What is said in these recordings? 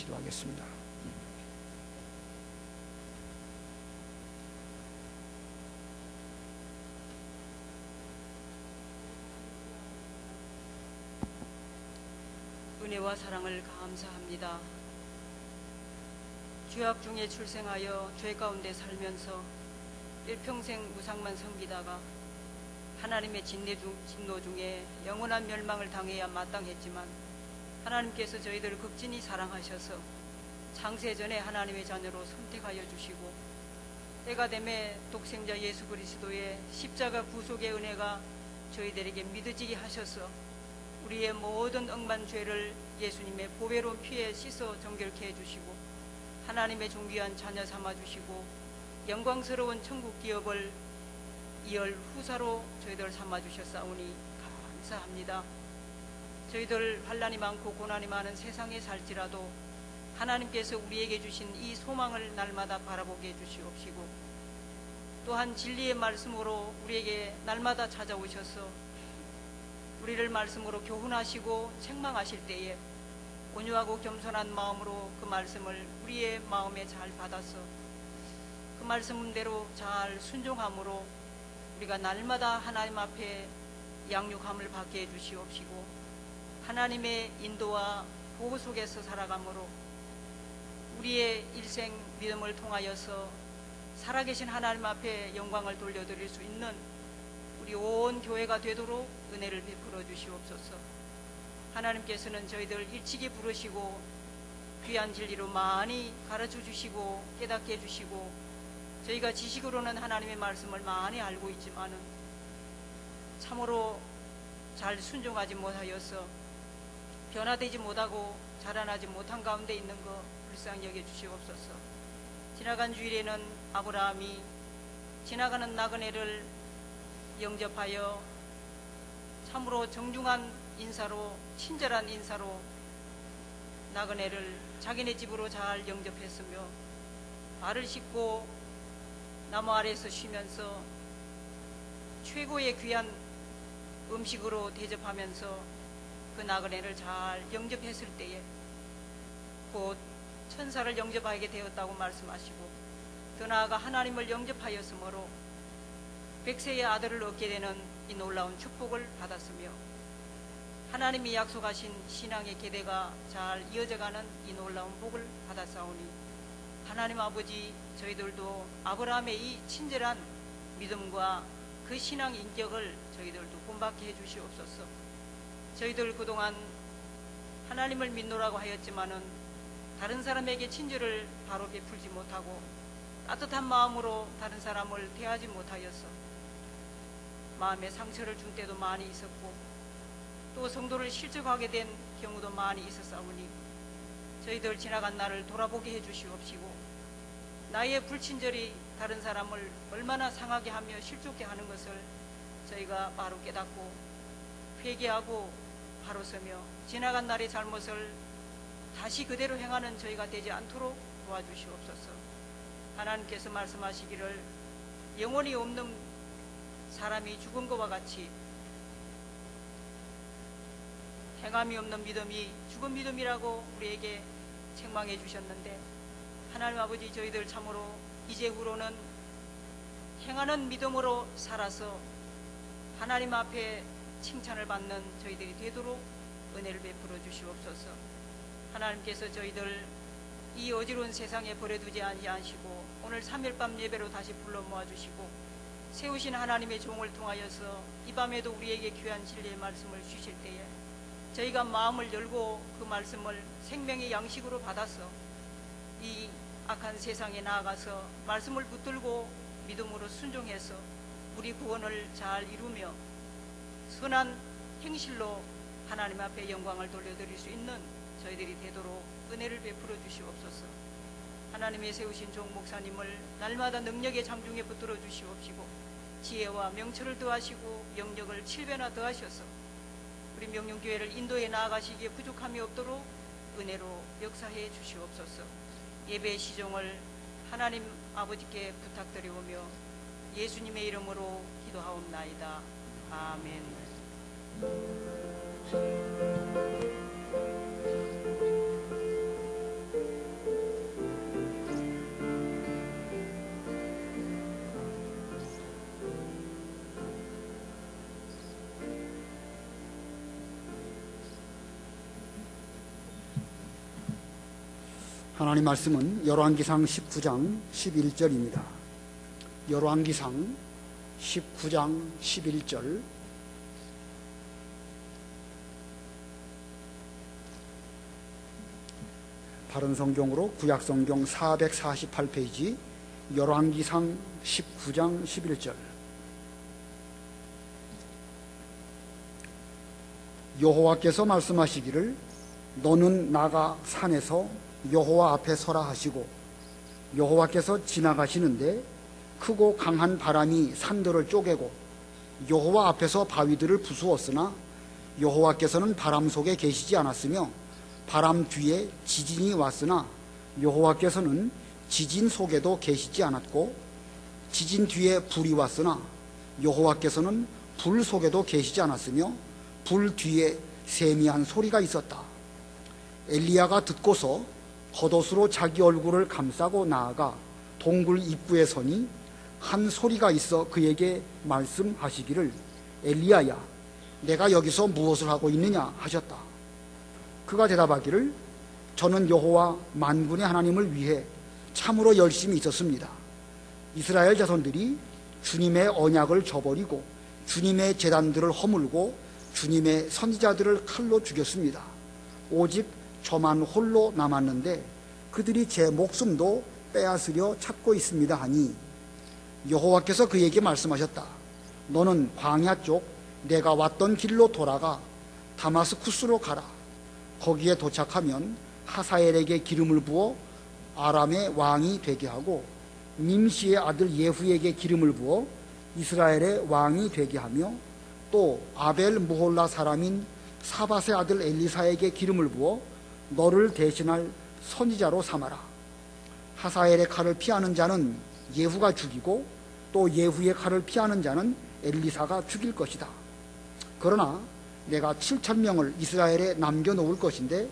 기도하겠습니다. 은혜와 사랑을 감사합니다. 죄악 중에 출생하여 죄 가운데 살면서 일평생 무상만 섬기다가 하나님의 진노 중에 영원한 멸망을 당해야 마땅했지만 하나님께서 저희들을 극진히 사랑하셔서 창세 전에 하나님의 자녀로 선택하여 주시고 때가 되매 독생자 예수 그리스도의 십자가 구속의 은혜가 저희들에게 믿어지게 하셔서 우리의 모든 억만 죄를 예수님의 보배로운 피에 씻어 정결케 해주시고 하나님의 존귀한 자녀 삼아주시고 영광스러운 천국 기업을 이을 후사로 저희들을 삼아주셨사오니 감사합니다. 저희들 환난이 많고 고난이 많은 세상에 살지라도 하나님께서 우리에게 주신 이 소망을 날마다 바라보게 해주시옵시고 또한 진리의 말씀으로 우리에게 날마다 찾아오셔서 우리를 말씀으로 교훈하시고 책망하실 때에 온유하고 겸손한 마음으로 그 말씀을 우리의 마음에 잘 받아서 그 말씀대로 잘 순종함으로 우리가 날마다 하나님 앞에 양육함을 받게 해주시옵시고 하나님의 인도와 보호 속에서 살아감으로 우리의 일생 믿음을 통하여서 살아계신 하나님 앞에 영광을 돌려드릴 수 있는 우리 온 교회가 되도록 은혜를 베풀어 주시옵소서. 하나님께서는 저희들 일찍이 부르시고 귀한 진리로 많이 가르쳐 주시고 깨닫게 해주시고 저희가 지식으로는 하나님의 말씀을 많이 알고 있지만은 참으로 잘 순종하지 못하여서 변화되지 못하고 자라나지 못한 가운데 있는 거 불쌍히 여겨 주시옵소서. 지나간 주일에는 아브라함이 지나가는 나그네를 영접하여 참으로 정중한 인사로 친절한 인사로 나그네를 자기네 집으로 잘 영접했으며 발을 씻고 나무 아래에서 쉬면서 최고의 귀한 음식으로 대접하면서 그 나그네를 잘 영접했을 때에 곧 천사를 영접하게 되었다고 말씀하시고 더 나아가 하나님을 영접하였으므로 백세의 아들을 얻게 되는 이 놀라운 축복을 받았으며 하나님이 약속하신 신앙의 계대가 잘 이어져가는 이 놀라운 복을 받았사오니 하나님 아버지 저희들도 아브라함의 이 친절한 믿음과 그 신앙 인격을 저희들도 본받게 해주시옵소서. 저희들 그동안 하나님을 믿노라고 하였지만은 다른 사람에게 친절을 바로 베풀지 못하고 따뜻한 마음으로 다른 사람을 대하지 못하여서 마음에 상처를 준 때도 많이 있었고 또 성도를 실족하게 된 경우도 많이 있었사오니 저희들 지나간 날을 돌아보게 해주시옵시고 나의 불친절이 다른 사람을 얼마나 상하게 하며 실족게 하는 것을 저희가 바로 깨닫고 회개하고 바로 서며 지나간 날의 잘못을 다시 그대로 행하는 저희가 되지 않도록 도와주시옵소서. 하나님께서 말씀하시기를 영혼이 없는 사람이 죽은 것과 같이 행함이 없는 믿음이 죽은 믿음이라고 우리에게 책망해 주셨는데 하나님 아버지 저희들 참으로 이제후로는 행하는 믿음으로 살아서 하나님 앞에 칭찬을 받는 저희들이 되도록 은혜를 베풀어 주시옵소서. 하나님께서 저희들 이 어지러운 세상에 버려두지 아니하시고 오늘 3일밤 예배로 다시 불러 모아주시고 세우신 하나님의 종을 통하여서 이 밤에도 우리에게 귀한 진리의 말씀을 주실 때에 저희가 마음을 열고 그 말씀을 생명의 양식으로 받아서 이 악한 세상에 나아가서 말씀을 붙들고 믿음으로 순종해서 우리 구원을 잘 이루며 선한 행실로 하나님 앞에 영광을 돌려드릴 수 있는 저희들이 되도록 은혜를 베풀어 주시옵소서. 하나님의 세우신 종 목사님을 날마다 능력의 장중에 붙들어 주시옵시고 지혜와 명철을 더하시고 영력을 7배나 더하셔서 우리 명륜교회를 인도에 나아가시기에 부족함이 없도록 은혜로 역사해 주시옵소서. 예배의 시종을 하나님 아버지께 부탁드리오며 예수님의 이름으로 기도하옵나이다. 아멘. 하나님 말씀은 열왕기상 19장 11절입니다. 열왕기상 19장 11절. 바른 성경으로 구약성경 448페이지 열왕기상 19장 11절. 여호와께서 말씀하시기를 너는 나가 산에서 여호와 앞에 서라 하시고, 여호와께서 지나가시는데 크고 강한 바람이 산들을 쪼개고 여호와 앞에서 바위들을 부수었으나 여호와께서는 바람 속에 계시지 않았으며 바람 뒤에 지진이 왔으나 여호와께서는 지진 속에도 계시지 않았고, 지진 뒤에 불이 왔으나 여호와께서는 불 속에도 계시지 않았으며 불 뒤에 세미한 소리가 있었다. 엘리야가 듣고서 겉옷으로 자기 얼굴을 감싸고 나아가 동굴 입구에 서니 한 소리가 있어 그에게 말씀하시기를 엘리야야, 내가 여기서 무엇을 하고 있느냐 하셨다. 그가 대답하기를 저는 여호와 만군의 하나님을 위해 참으로 열심히 있었습니다. 이스라엘 자손들이 주님의 언약을 저버리고 주님의 제단들을 허물고 주님의 선지자들을 칼로 죽였습니다. 오직 저만 홀로 남았는데 그들이 제 목숨도 빼앗으려 찾고 있습니다 하니, 여호와께서 그에게 말씀하셨다. 너는 광야 쪽 내가 왔던 길로 돌아가 다마스쿠스로 가라. 거기에 도착하면 하사엘에게 기름을 부어 아람의 왕이 되게 하고 님시의 아들 예후에게 기름을 부어 이스라엘의 왕이 되게 하며 또 아벨 무홀라 사람인 사밧의 아들 엘리사에게 기름을 부어 너를 대신할 선지자로 삼아라. 하사엘의 칼을 피하는 자는 예후가 죽이고 또 예후의 칼을 피하는 자는 엘리사가 죽일 것이다. 그러나 내가 7,000명을 이스라엘에 남겨놓을 것인데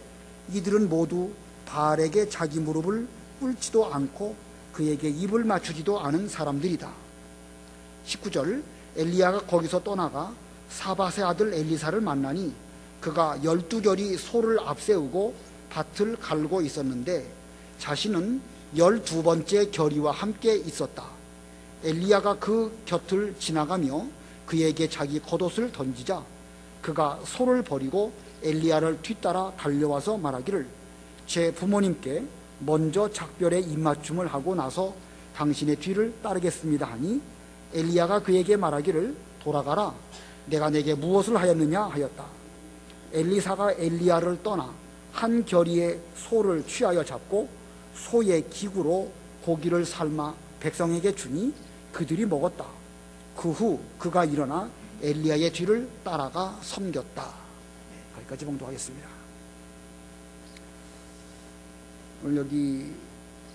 이들은 모두 바알에게 자기 무릎을 꿇지도 않고 그에게 입을 맞추지도 않은 사람들이다. 19절. 엘리야가 거기서 떠나가 사밧의 아들 엘리사를 만나니 그가 12결이 소를 앞세우고 밭을 갈고 있었는데 자신은 12번째 결의와 함께 있었다. 엘리야가 그 곁을 지나가며 그에게 자기 겉옷을 던지자 그가 소를 버리고 엘리야를 뒤따라 달려와서 말하기를 제 부모님께 먼저 작별의 입맞춤을 하고 나서 당신의 뒤를 따르겠습니다 하니, 엘리야가 그에게 말하기를 돌아가라. 내가 내게 무엇을 하였느냐 하였다. 엘리사가 엘리야를 떠나 한 결의의 소를 취하여 잡고 소의 기구로 고기를 삶아 백성에게 주니 그들이 먹었다. 그 후 그가 일어나 엘리야의 뒤를 따라가 섬겼다. 거기까지 봉독하겠습니다. 오늘 여기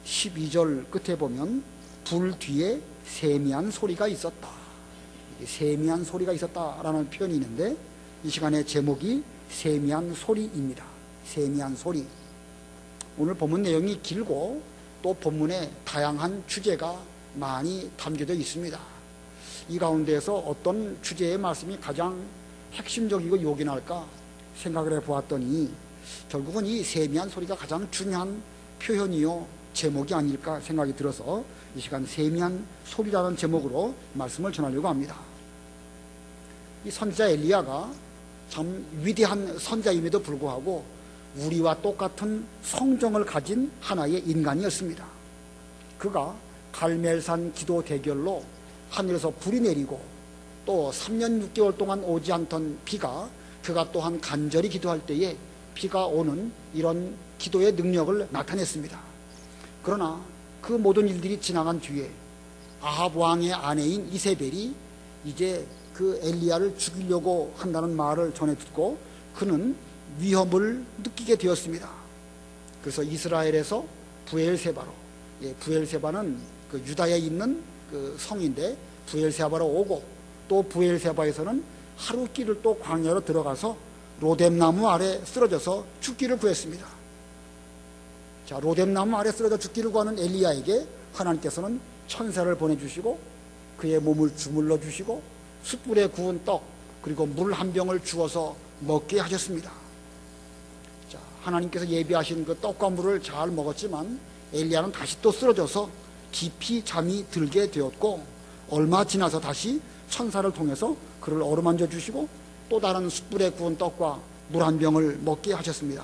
12절 끝에 보면 불 뒤에 세미한 소리가 있었다. 세미한 소리가 있었다라는 표현이 있는데 이 시간의 제목이 세미한 소리입니다. 세미한 소리. 오늘 본문 내용이 길고 또 본문에 다양한 주제가 많이 담겨져 있습니다. 이 가운데에서 어떤 주제의 말씀이 가장 핵심적이고 요긴할까 생각을 해보았더니 결국은 이 세미한 소리가 가장 중요한 표현이요 제목이 아닐까 생각이 들어서 이 시간 세미한 소리라는 제목으로 말씀을 전하려고 합니다. 이 선지자 엘리야가 참 위대한 선지자임에도 불구하고 우리와 똑같은 성정을 가진 하나의 인간이었습니다. 그가 갈멜산 기도 대결로 하늘에서 불이 내리고 또 3년 6개월 동안 오지 않던 비가 그가 또한 간절히 기도할 때에 비가 오는 이런 기도의 능력을 나타냈습니다. 그러나 그 모든 일들이 지나간 뒤에 아합 왕의 아내인 이세벨이 이제 그 엘리야를 죽이려고 한다는 말을 전해 듣고 그는 위험을 느끼게 되었습니다. 그래서 이스라엘에서 부엘세바로, 부엘세바는 그 유다에 있는 그 성인데 부엘세바로 오고 또 부엘세바에서는 하루길을 또 광야로 들어가서 로뎀나무 아래 쓰러져서 죽기를 구했습니다. 자, 로뎀나무 아래 쓰러져 죽기를 구하는 엘리야에게 하나님께서는 천사를 보내주시고 그의 몸을 주물러 주시고 숯불에 구운 떡 그리고 물 한 병을 주어서 먹게 하셨습니다. 자, 하나님께서 예비하신 그 떡과 물을 잘 먹었지만 엘리야는 다시 또 쓰러져서 깊이 잠이 들게 되었고, 얼마 지나서 다시 천사를 통해서 그를 어루만져 주시고 또 다른 숯불에 구운 떡과 물 한 병을 먹게 하셨습니다.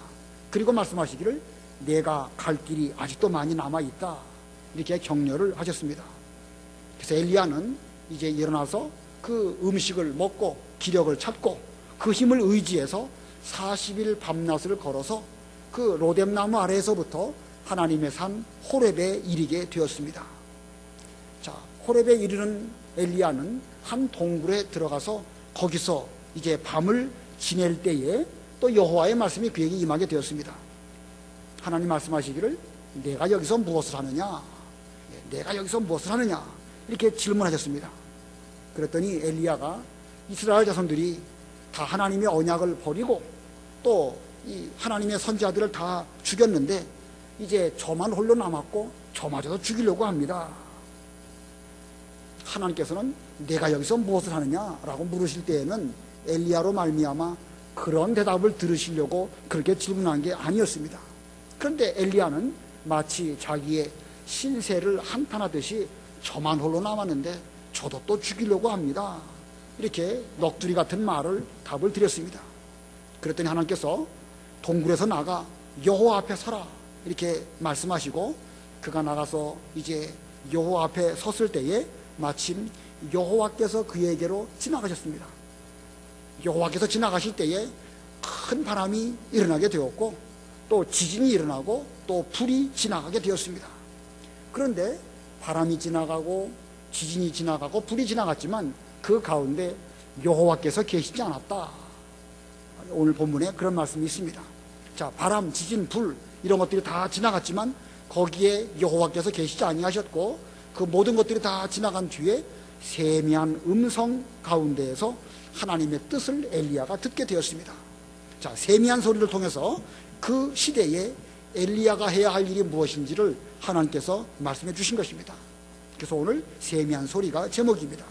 그리고 말씀하시기를 내가 갈 길이 아직도 많이 남아있다, 이렇게 격려를 하셨습니다. 그래서 엘리야는 이제 일어나서 그 음식을 먹고 기력을 찾고 그 힘을 의지해서 40일 밤낮을 걸어서 그 로뎀나무 아래에서부터 하나님의 산 호렙에 이르게 되었습니다. 자, 호렙에 이르는 엘리야는 한 동굴에 들어가서 거기서 이제 밤을 지낼 때에 또 여호와의 말씀이 그에게 임하게 되었습니다. 하나님 말씀하시기를 내가 여기서 무엇을 하느냐, 내가 여기서 무엇을 하느냐, 이렇게 질문하셨습니다. 그랬더니 엘리야가 이스라엘 자손들이 다 하나님의 언약을 버리고 또 이 하나님의 선지자들을 다 죽였는데 이제 저만 홀로 남았고 저마저도 죽이려고 합니다. 하나님께서는 내가 여기서 무엇을 하느냐라고 물으실 때에는 엘리야로 말미암아 그런 대답을 들으시려고 그렇게 질문한 게 아니었습니다. 그런데 엘리야는 마치 자기의 신세를 한탄하듯이 저만 홀로 남았는데 저도 또 죽이려고 합니다, 이렇게 넋두리 같은 말을 답을 드렸습니다. 그랬더니 하나님께서 동굴에서 나가 여호와 앞에 서라, 이렇게 말씀하시고 그가 나가서 이제 여호와 앞에 섰을 때에 마침 여호와께서 그에게로 지나가셨습니다. 여호와께서 지나가실 때에 큰 바람이 일어나게 되었고 또 지진이 일어나고 또 불이 지나가게 되었습니다. 그런데 바람이 지나가고 지진이 지나가고 불이 지나갔지만 그 가운데 여호와께서 계시지 않았다, 오늘 본문에 그런 말씀이 있습니다. 자, 바람, 지진, 불 이런 것들이 다 지나갔지만 거기에 여호와께서 계시지 아니하셨고 그 모든 것들이 다 지나간 뒤에 세미한 음성 가운데에서 하나님의 뜻을 엘리야가 듣게 되었습니다. 자, 세미한 소리를 통해서 그 시대에 엘리야가 해야 할 일이 무엇인지를 하나님께서 말씀해 주신 것입니다. 그래서 오늘 세미한 소리가 제목입니다.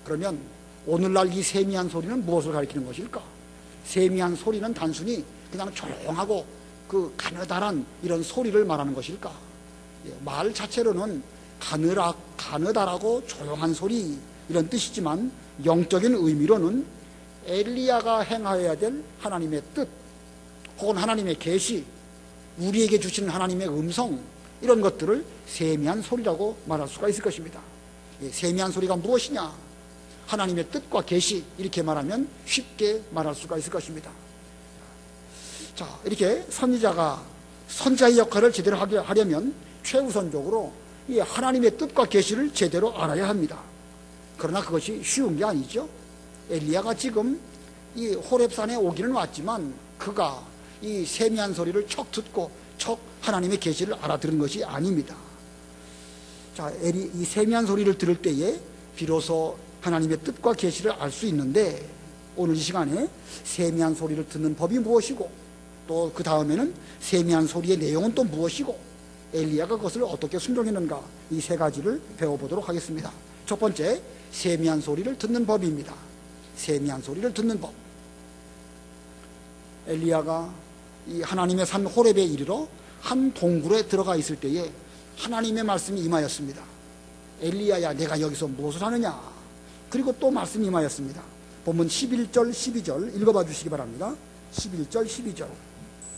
그러면 오늘날 이 세미한 소리는 무엇을 가리키는 것일까? 세미한 소리는 단순히 그냥 조용하고 그 가느다란 이런 소리를 말하는 것일까? 말 자체로는 가느다라고 조용한 소리 이런 뜻이지만 영적인 의미로는 엘리야가 행하여야 될 하나님의 뜻 혹은 하나님의 계시, 우리에게 주시는 하나님의 음성, 이런 것들을 세미한 소리라고 말할 수가 있을 것입니다. 세미한 소리가 무엇이냐? 하나님의 뜻과 계시, 이렇게 말하면 쉽게 말할 수가 있을 것입니다. 자, 이렇게 선지자가 선지자의 역할을 제대로 하려면 최우선적으로 이 하나님의 뜻과 계시를 제대로 알아야 합니다. 그러나 그것이 쉬운 게 아니죠. 엘리야가 지금 이 호렙산에 오기는 왔지만 그가 이 세미한 소리를 척 듣고 척 하나님의 계시를 알아들은 것이 아닙니다. 자, 이 세미한 소리를 들을 때에 비로소 하나님의 뜻과 계시를 알 수 있는데 오늘 이 시간에 세미한 소리를 듣는 법이 무엇이고 또 그 다음에는 세미한 소리의 내용은 또 무엇이고 엘리야가 그것을 어떻게 순종했는가, 이 세 가지를 배워보도록 하겠습니다. 첫 번째, 세미한 소리를 듣는 법입니다. 세미한 소리를 듣는 법. 엘리야가 이 하나님의 산 호렙에 이르러 한 동굴에 들어가 있을 때에 하나님의 말씀이 임하였습니다. 엘리야야, 내가 여기서 무엇을 하느냐? 그리고 또 말씀이 임하였습니다. 본문 11절 12절 읽어봐 주시기 바랍니다. 11절 12절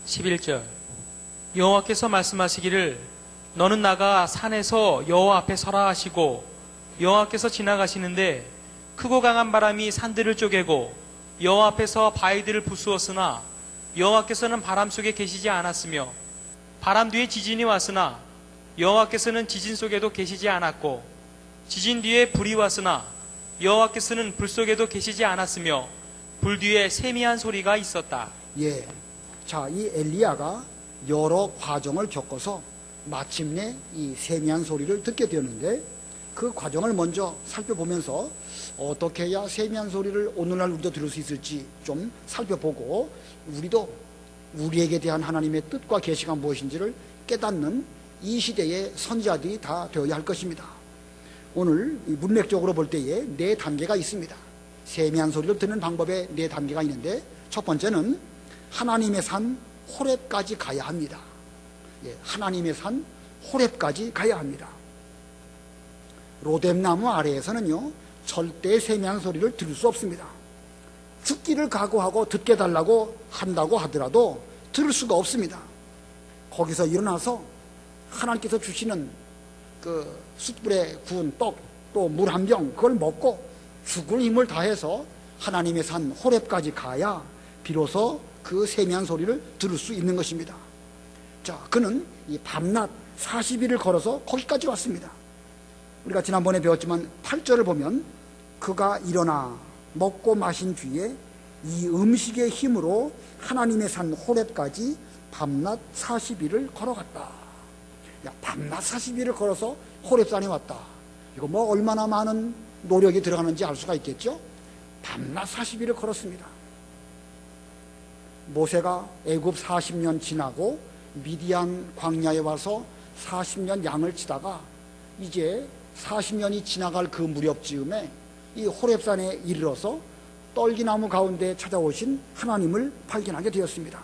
11절 여호와께서 말씀하시기를 너는 나가 산에서 여호와 앞에 서라 하시고 여호와께서 지나가시는데 크고 강한 바람이 산들을 쪼개고 여호와 앞에서 바위들을 부수었으나 여호와께서는 바람 속에 계시지 않았으며 바람 뒤에 지진이 왔으나 여호와께서는 지진 속에도 계시지 않았고 지진 뒤에 불이 왔으나 여호와께서는 불 속에도 계시지 않았으며 불 뒤에 세미한 소리가 있었다. 예. 자, 이 엘리야가 여러 과정을 겪어서 마침내 이 세미한 소리를 듣게 되었는데 그 과정을 먼저 살펴보면서 어떻게 해야 세미한 소리를 오늘날 우리도 들을 수 있을지 좀 살펴보고 우리도 우리에게 대한 하나님의 뜻과 계시가 무엇인지를 깨닫는 이 시대의 선지자들이 다 되어야 할 것입니다. 오늘 문맥적으로 볼 때에 4단계가 있습니다. 세미한 소리를 듣는 방법에 4단계가 있는데 첫 번째는 하나님의 산 호렙까지 가야 합니다. 하나님의 산 호렙까지 가야 합니다. 로뎀나무 아래에서는요, 절대 세미한 소리를 들을 수 없습니다. 죽기를 각오하고 듣게 달라고 한다고 하더라도 들을 수가 없습니다. 거기서 일어나서 하나님께서 주시는 그 숯불에 구운 떡, 또 물 한 병, 그걸 먹고 죽을 힘을 다해서 하나님의 산 호렙까지 가야 비로소 그 세미한 소리를 들을 수 있는 것입니다. 자, 그는 이 밤낮 40일을 걸어서 거기까지 왔습니다. 우리가 지난번에 배웠지만 8절을 보면 그가 일어나 먹고 마신 뒤에 이 음식의 힘으로 하나님의 산 호렙까지 밤낮 40일을 걸어갔다. 야, 밤낮 40일을 걸어서 호렙산에 왔다. 이거 뭐 얼마나 많은 노력이 들어가는지 알 수가 있겠죠? 밤낮 40일을 걸었습니다. 모세가 애굽 40년 지나고 미디안 광야에 와서 40년 양을 치다가 이제 40년이 지나갈 그 무렵쯤에 이 호렙산에 이르러서 떨기나무 가운데 찾아오신 하나님을 발견하게 되었습니다.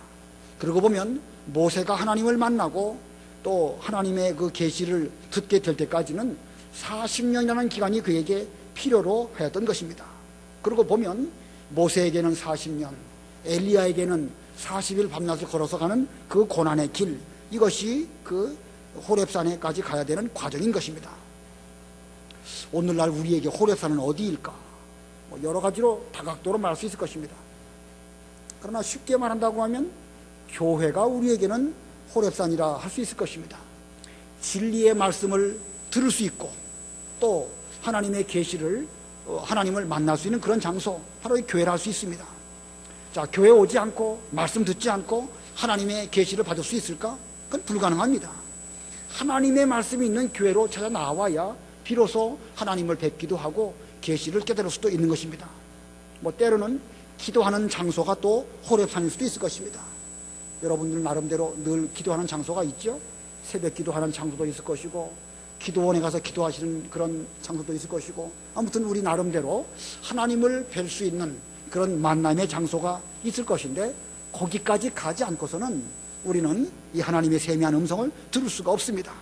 그러고 보면 모세가 하나님을 만나고 또 하나님의 그 계시를 듣게 될 때까지는 40년이라는 기간이 그에게 필요로 하였던 것입니다. 그러고 보면 모세에게는 40년, 엘리야에게는 40일 밤낮을 걸어서 가는 그 고난의 길, 이것이 그 호렙산에까지 가야 되는 과정인 것입니다. 오늘날 우리에게 호렙산은 어디일까? 여러 가지로 다각도로 말할 수 있을 것입니다. 그러나 쉽게 말한다고 하면 교회가 우리에게는 호렙산이라 할 수 있을 것입니다. 진리의 말씀을 들을 수 있고 또 하나님의 계시를 하나님을 만날 수 있는 그런 장소, 바로 이 교회라 할 수 있습니다. 자, 교회 오지 않고 말씀 듣지 않고 하나님의 계시를 받을 수 있을까? 그건 불가능합니다. 하나님의 말씀이 있는 교회로 찾아 나와야 비로소 하나님을 뵙기도 하고 계시를 깨달을 수도 있는 것입니다. 뭐 때로는 기도하는 장소가 또 호렙산일 수도 있을 것입니다. 여러분들 나름대로 늘 기도하는 장소가 있죠. 새벽 기도하는 장소도 있을 것이고 기도원에 가서 기도하시는 그런 장소도 있을 것이고, 아무튼 우리 나름대로 하나님을 뵐 수 있는 그런 만남의 장소가 있을 것인데 거기까지 가지 않고서는 우리는 이 하나님의 세미한 음성을 들을 수가 없습니다.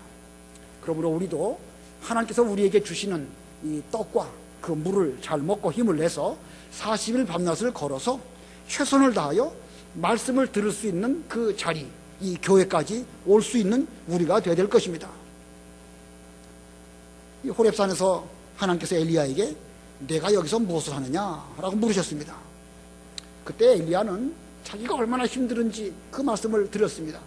그러므로 우리도 하나님께서 우리에게 주시는 이 떡과 그 물을 잘 먹고 힘을 내서 40일 밤낮을 걸어서 최선을 다하여 말씀을 들을 수 있는 그 자리, 이 교회까지 올 수 있는 우리가 되어야 될 것입니다. 이 호렙산에서 하나님께서 엘리야에게 내가 여기서 무엇을 하느냐라고 물으셨습니다. 그때 엘리야는 자기가 얼마나 힘들은지 그 말씀을 드렸습니다.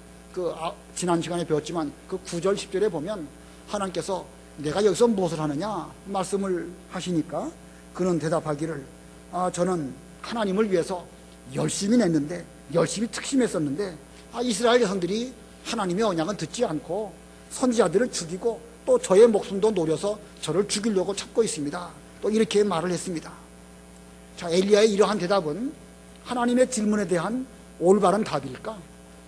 지난 시간에 배웠지만 그 9절 10절에 보면 하나님께서 내가 여기서 무엇을 하느냐 말씀을 하시니까 그는 대답하기를 저는 하나님을 위해서 열심히 냈는데, 열심히 특심했었는데 이스라엘 자손들이 하나님의 언약은 듣지 않고 선지자들을 죽이고 또 저의 목숨도 노려서 저를 죽이려고 찾고 있습니다. 또 이렇게 말을 했습니다. 자, 엘리야의 이러한 대답은 하나님의 질문에 대한 올바른 답일까?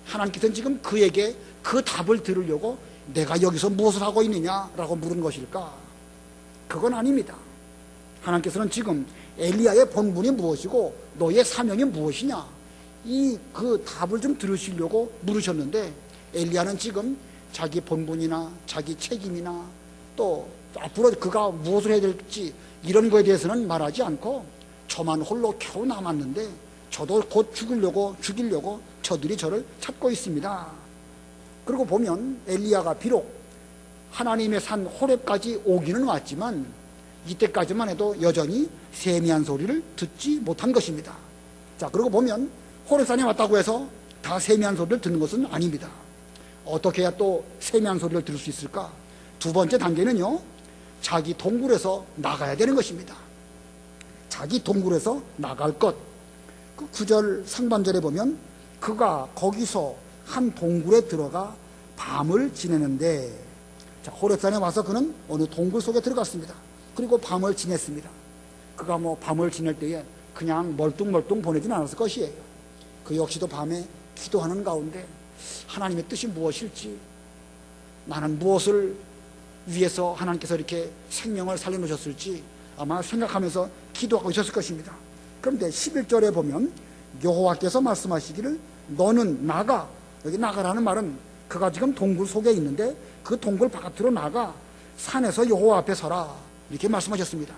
하나님께서는 지금 그에게 그 답을 들으려고 내가 여기서 무엇을 하고 있느냐라고 물은 것일까? 그건 아닙니다. 하나님께서는 지금 엘리야의 본분이 무엇이고 너의 사명이 무엇이냐, 그 답을 좀 들으시려고 물으셨는데 엘리야는 지금 자기 본분이나 자기 책임이나 또 앞으로 그가 무엇을 해야 될지 이런 거에 대해서는 말하지 않고 저만 홀로 겨우 남았는데 저도 곧 죽이려고 저들이 저를 찾고 있습니다. 그리고 보면 엘리야가 비록 하나님의 산 호렙까지 오기는 왔지만 이때까지만 해도 여전히 세미한 소리를 듣지 못한 것입니다. 자, 그리고 보면 호렙산에 왔다고 해서 다 세미한 소리를 듣는 것은 아닙니다. 어떻게 해야 또 세미한 소리를 들을 수 있을까? 두 번째 단계는요, 자기 동굴에서 나가야 되는 것입니다. 자기 동굴에서 나갈 것. 그 9절 상반절에 보면 그가 거기서 한 동굴에 들어가 밤을 지내는데, 자, 호렙산에 와서 그는 어느 동굴 속에 들어갔습니다. 그리고 밤을 지냈습니다. 그가 뭐 밤을 지낼 때에 그냥 멀뚱멀뚱 보내진 않았을 것이에요. 그 역시도 밤에 기도하는 가운데 하나님의 뜻이 무엇일지, 나는 무엇을 위해서 하나님께서 이렇게 생명을 살려놓으셨을지 아마 생각하면서 기도하고 있었을 것입니다. 그런데 11절에 보면 여호와께서 말씀하시기를 너는 나가 여기 나가라는 말은 그가 지금 동굴 속에 있는데 그 동굴 바깥으로 나가 산에서 여호와 앞에 서라 이렇게 말씀하셨습니다.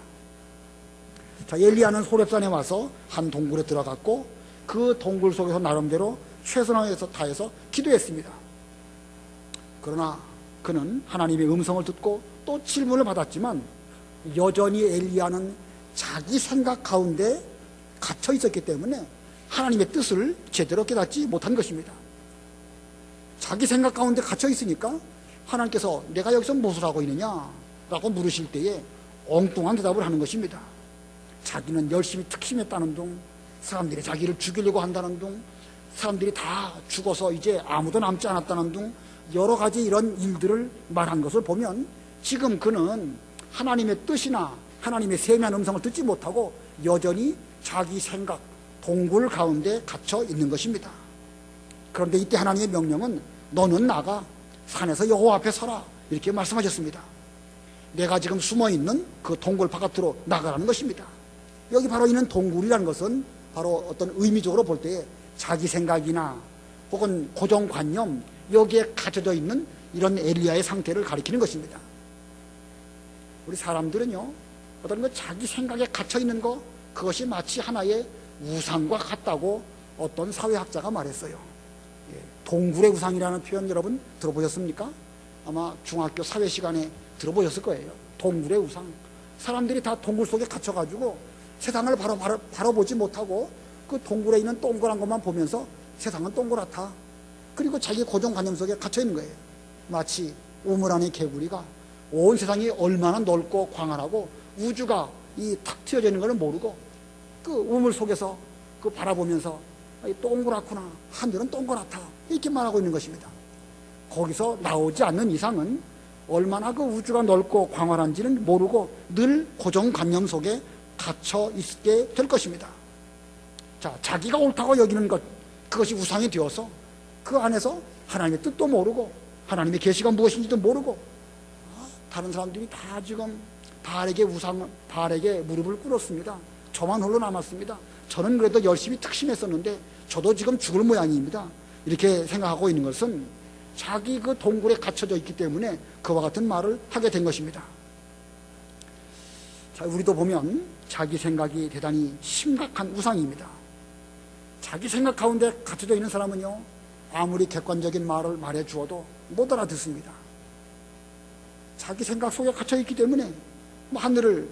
자, 엘리야는 호렙산에 와서 한 동굴에 들어갔고 그 동굴 속에서 나름대로 최선을 다해서 기도했습니다. 그러나 그는 하나님의 음성을 듣고 또 질문을 받았지만 여전히 엘리야는 자기 생각 가운데 갇혀 있었기 때문에 하나님의 뜻을 제대로 깨닫지 못한 것입니다. 자기 생각 가운데 갇혀 있으니까 하나님께서 내가 여기서 무엇을 하고 있느냐라고 물으실 때에 엉뚱한 대답을 하는 것입니다. 자기는 열심히 특심했다는 둥, 사람들이 자기를 죽이려고 한다는 둥, 사람들이 다 죽어서 이제 아무도 남지 않았다는 둥, 여러 가지 이런 일들을 말한 것을 보면 지금 그는 하나님의 뜻이나 하나님의 세미한 음성을 듣지 못하고 여전히 자기 생각, 동굴 가운데 갇혀 있는 것입니다. 그런데 이때 하나님의 명령은 너는 나가 산에서 여호와 앞에 서라 이렇게 말씀하셨습니다. 내가 지금 숨어있는 그 동굴 바깥으로 나가라는 것입니다. 여기 바로 있는 동굴이라는 것은 바로 어떤 의미적으로 볼 때에 자기 생각이나 혹은 고정관념 여기에 갇혀져 있는 이런 엘리야의 상태를 가리키는 것입니다. 우리 사람들은요 어떤 그 자기 생각에 갇혀있는 거 그것이 마치 하나의 우상과 같다고 어떤 사회학자가 말했어요. 동굴의 우상이라는 표현 여러분 들어보셨습니까? 아마 중학교 사회 시간에 들어보셨을 거예요. 동굴의 우상. 사람들이 다 동굴 속에 갇혀가지고 세상을 바로 보지 못하고 그 동굴에 있는 동그란 것만 보면서 세상은 동그랗다. 그리고 자기 고정관념 속에 갇혀있는 거예요. 마치 우물 안의 개구리가 온 세상이 얼마나 넓고 광활하고 우주가 이 탁 트여져 있는 걸 모르고 그 우물 속에서 그 바라보면서 동그랗구나, 하늘은 동그랗다 이렇게 말하고 있는 것입니다. 거기서 나오지 않는 이상은 얼마나 그 우주가 넓고 광활한지는 모르고 늘 고정관념 속에 갇혀 있게 될 것입니다. 자, 자기가 옳다고 여기는 것 그것이 우상이 되어서 그 안에서 하나님의 뜻도 모르고 하나님의 계시가 무엇인지도 모르고 다른 사람들이 다 지금 바알에게 무릎을 꿇었습니다. 저만 홀로 남았습니다. 저는 그래도 열심히 특심했었는데 저도 지금 죽을 모양입니다. 이렇게 생각하고 있는 것은 자기 그 동굴에 갇혀져 있기 때문에 그와 같은 말을 하게 된 것입니다. 자, 우리도 보면 자기 생각이 대단히 심각한 우상입니다. 자기 생각 가운데 갇혀져 있는 사람은요 아무리 객관적인 말을 말해 주어도 못 알아듣습니다. 자기 생각 속에 갇혀 있기 때문에 하늘을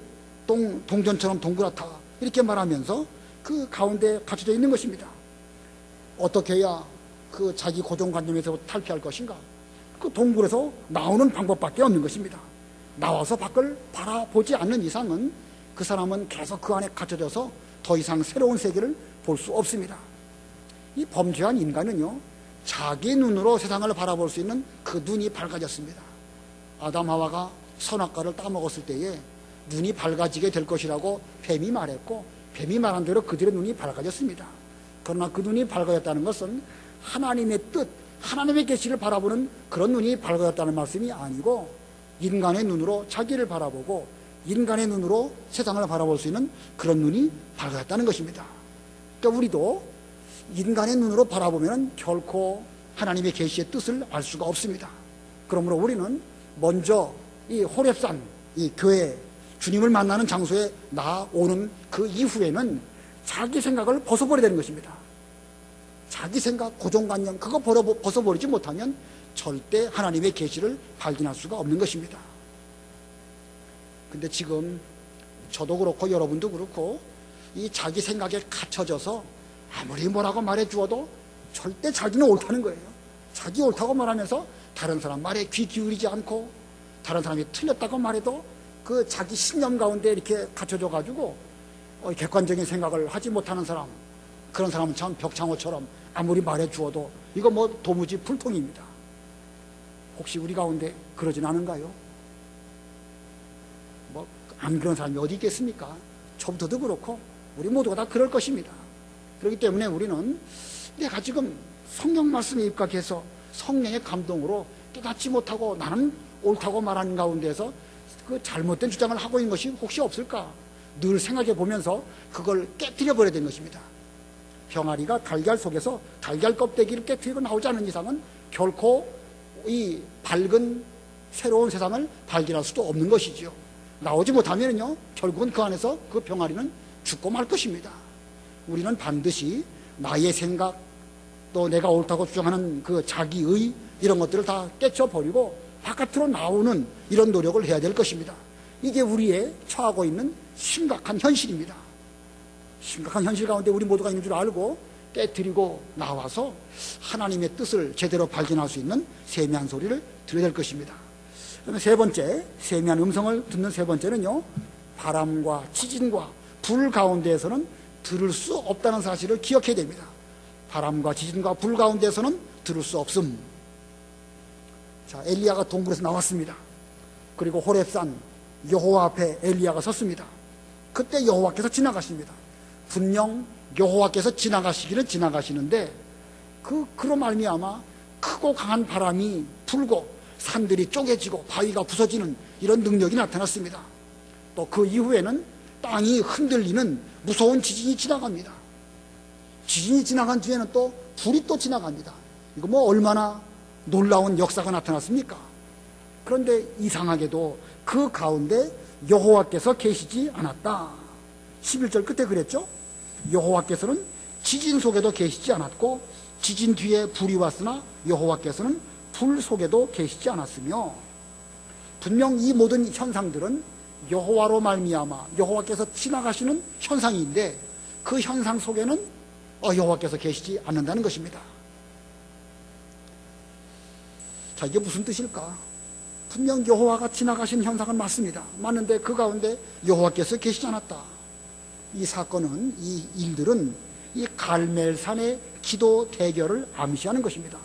동전처럼 동그랗다 이렇게 말하면서 그 가운데 갇혀져 있는 것입니다. 어떻게 해야 그 자기 고정관념에서 탈피할 것인가? 그 동굴에서 나오는 방법밖에 없는 것입니다. 나와서 밖을 바라보지 않는 이상은 그 사람은 계속 그 안에 갇혀져서 더 이상 새로운 세계를 볼 수 없습니다. 이 범죄한 인간은요 자기 눈으로 세상을 바라볼 수 있는 그 눈이 밝아졌습니다. 아담 하와가 선악과를 따먹었을 때에 눈이 밝아지게 될 것이라고 뱀이 말했고 뱀이 말한 대로 그들의 눈이 밝아졌습니다. 그러나 그 눈이 밝아졌다는 것은 하나님의 뜻, 하나님의 계시를 바라보는 그런 눈이 밝아졌다는 말씀이 아니고 인간의 눈으로 자기를 바라보고 인간의 눈으로 세상을 바라볼 수 있는 그런 눈이 밝아졌다는 것입니다. 그러니까 우리도 인간의 눈으로 바라보면 결코 하나님의 계시의 뜻을 알 수가 없습니다. 그러므로 우리는 먼저 이 호렙산, 이 교회, 주님을 만나는 장소에 나오는 그 이후에는 자기 생각을 벗어버려야 되는 것입니다. 자기 생각, 고정관념 그거 벗어버리지 못하면 절대 하나님의 계시를 발견할 수가 없는 것입니다. 근데 지금 저도 그렇고 여러분도 그렇고 이 자기 생각에 갇혀져서 아무리 뭐라고 말해 주어도 절대 자기는 옳다는 거예요. 자기 옳다고 말하면서 다른 사람 말에 귀 기울이지 않고 다른 사람이 틀렸다고 말해도 그 자기 신념 가운데 이렇게 갇혀져 가지고 객관적인 생각을 하지 못하는 사람, 그런 사람은 참 벽창호처럼 아무리 말해 주어도 이거 뭐 도무지 불통입니다. 혹시 우리 가운데 그러진 않은가요? 뭐 안 그런 사람이 어디 있겠습니까? 저부터도 그렇고 우리 모두가 다 그럴 것입니다. 그렇기 때문에 우리는 내가 지금 성경 말씀에 입각해서 성령의 감동으로 깨닫지 못하고 나는 옳다고 말하는 가운데서 그 잘못된 주장을 하고 있는 것이 혹시 없을까? 늘 생각해 보면서 그걸 깨뜨려 버려야 되는 것입니다. 병아리가 달걀 속에서 달걀 껍데기를 깨뜨리고 나오지 않는 이상은 결코 이 밝은 새로운 세상을 발견할 수도 없는 것이지요. 나오지 못하면요, 결국은 그 안에서 그 병아리는 죽고 말 것입니다. 우리는 반드시 나의 생각, 또 내가 옳다고 주장하는 그 자기의 이런 것들을 다 깨쳐버리고 바깥으로 나오는 이런 노력을 해야 될 것입니다. 이게 우리의 처하고 있는 심각한 현실입니다. 심각한 현실 가운데 우리 모두가 있는 줄 알고 깨뜨리고 나와서 하나님의 뜻을 제대로 발견할 수 있는 세미한 소리를 들어야 될 것입니다. 그다음에 세 번째, 세미한 음성을 듣는 세 번째는요, 바람과 지진과 불 가운데에서는 들을 수 없다는 사실을 기억해야 됩니다. 바람과 지진과 불 가운데에서는 들을 수 없음. 자, 엘리야가 동굴에서 나왔습니다. 그리고 호렙산 여호와 앞에 엘리야가 섰습니다. 그때 여호와께서 지나가십니다. 분명 여호와께서 지나가시기는 지나가시는데 그로 말미암아 크고 강한 바람이 불고 산들이 쪼개지고 바위가 부서지는 이런 능력이 나타났습니다. 또 그 이후에는 땅이 흔들리는 무서운 지진이 지나갑니다. 지진이 지나간 뒤에는 또 불이 또 지나갑니다. 이거 뭐 얼마나 놀라운 역사가 나타났습니까? 그런데 이상하게도 그 가운데 여호와께서 계시지 않았다. 11절 끝에 그랬죠? 여호와께서는 지진 속에도 계시지 않았고 지진 뒤에 불이 왔으나 여호와께서는 불 속에도 계시지 않았으며, 분명 이 모든 현상들은 여호와로 말미암아 여호와께서 지나가시는 현상인데 그 현상 속에는 여호와께서 계시지 않는다는 것입니다. 자, 이게 무슨 뜻일까? 분명 여호와가 지나가신 현상은 맞습니다. 맞는데 그 가운데 여호와께서 계시지 않았다. 이 사건은, 이 일들은 이 갈멜산의 기도 대결을 암시하는 것입니다.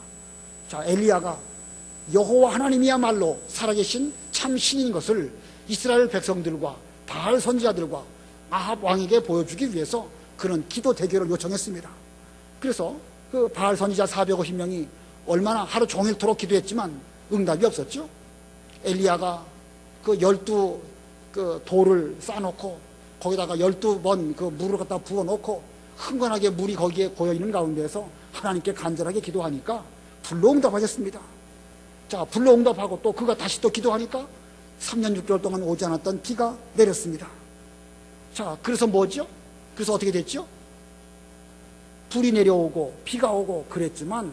자, 엘리야가 여호와 하나님이야말로 살아계신 참 신인 것을 이스라엘 백성들과 바알 선지자들과 아합 왕에게 보여주기 위해서 그는 기도 대결을 요청했습니다. 그래서 그 바알 선지자 450명이 얼마나 하루 종일토록 기도했지만 응답이 없었죠. 엘리야가 그 12 돌을 쌓아놓고 거기다가 12번 그 물을 갖다 부어놓고 흥건하게 물이 거기에 고여있는 가운데에서 하나님께 간절하게 기도하니까 불로 응답하셨습니다. 자, 불로 응답하고 또 그가 다시 또 기도하니까 3년 6개월 동안 오지 않았던 비가 내렸습니다. 자, 그래서 뭐죠? 그래서 어떻게 됐죠? 불이 내려오고 비가 오고 그랬지만,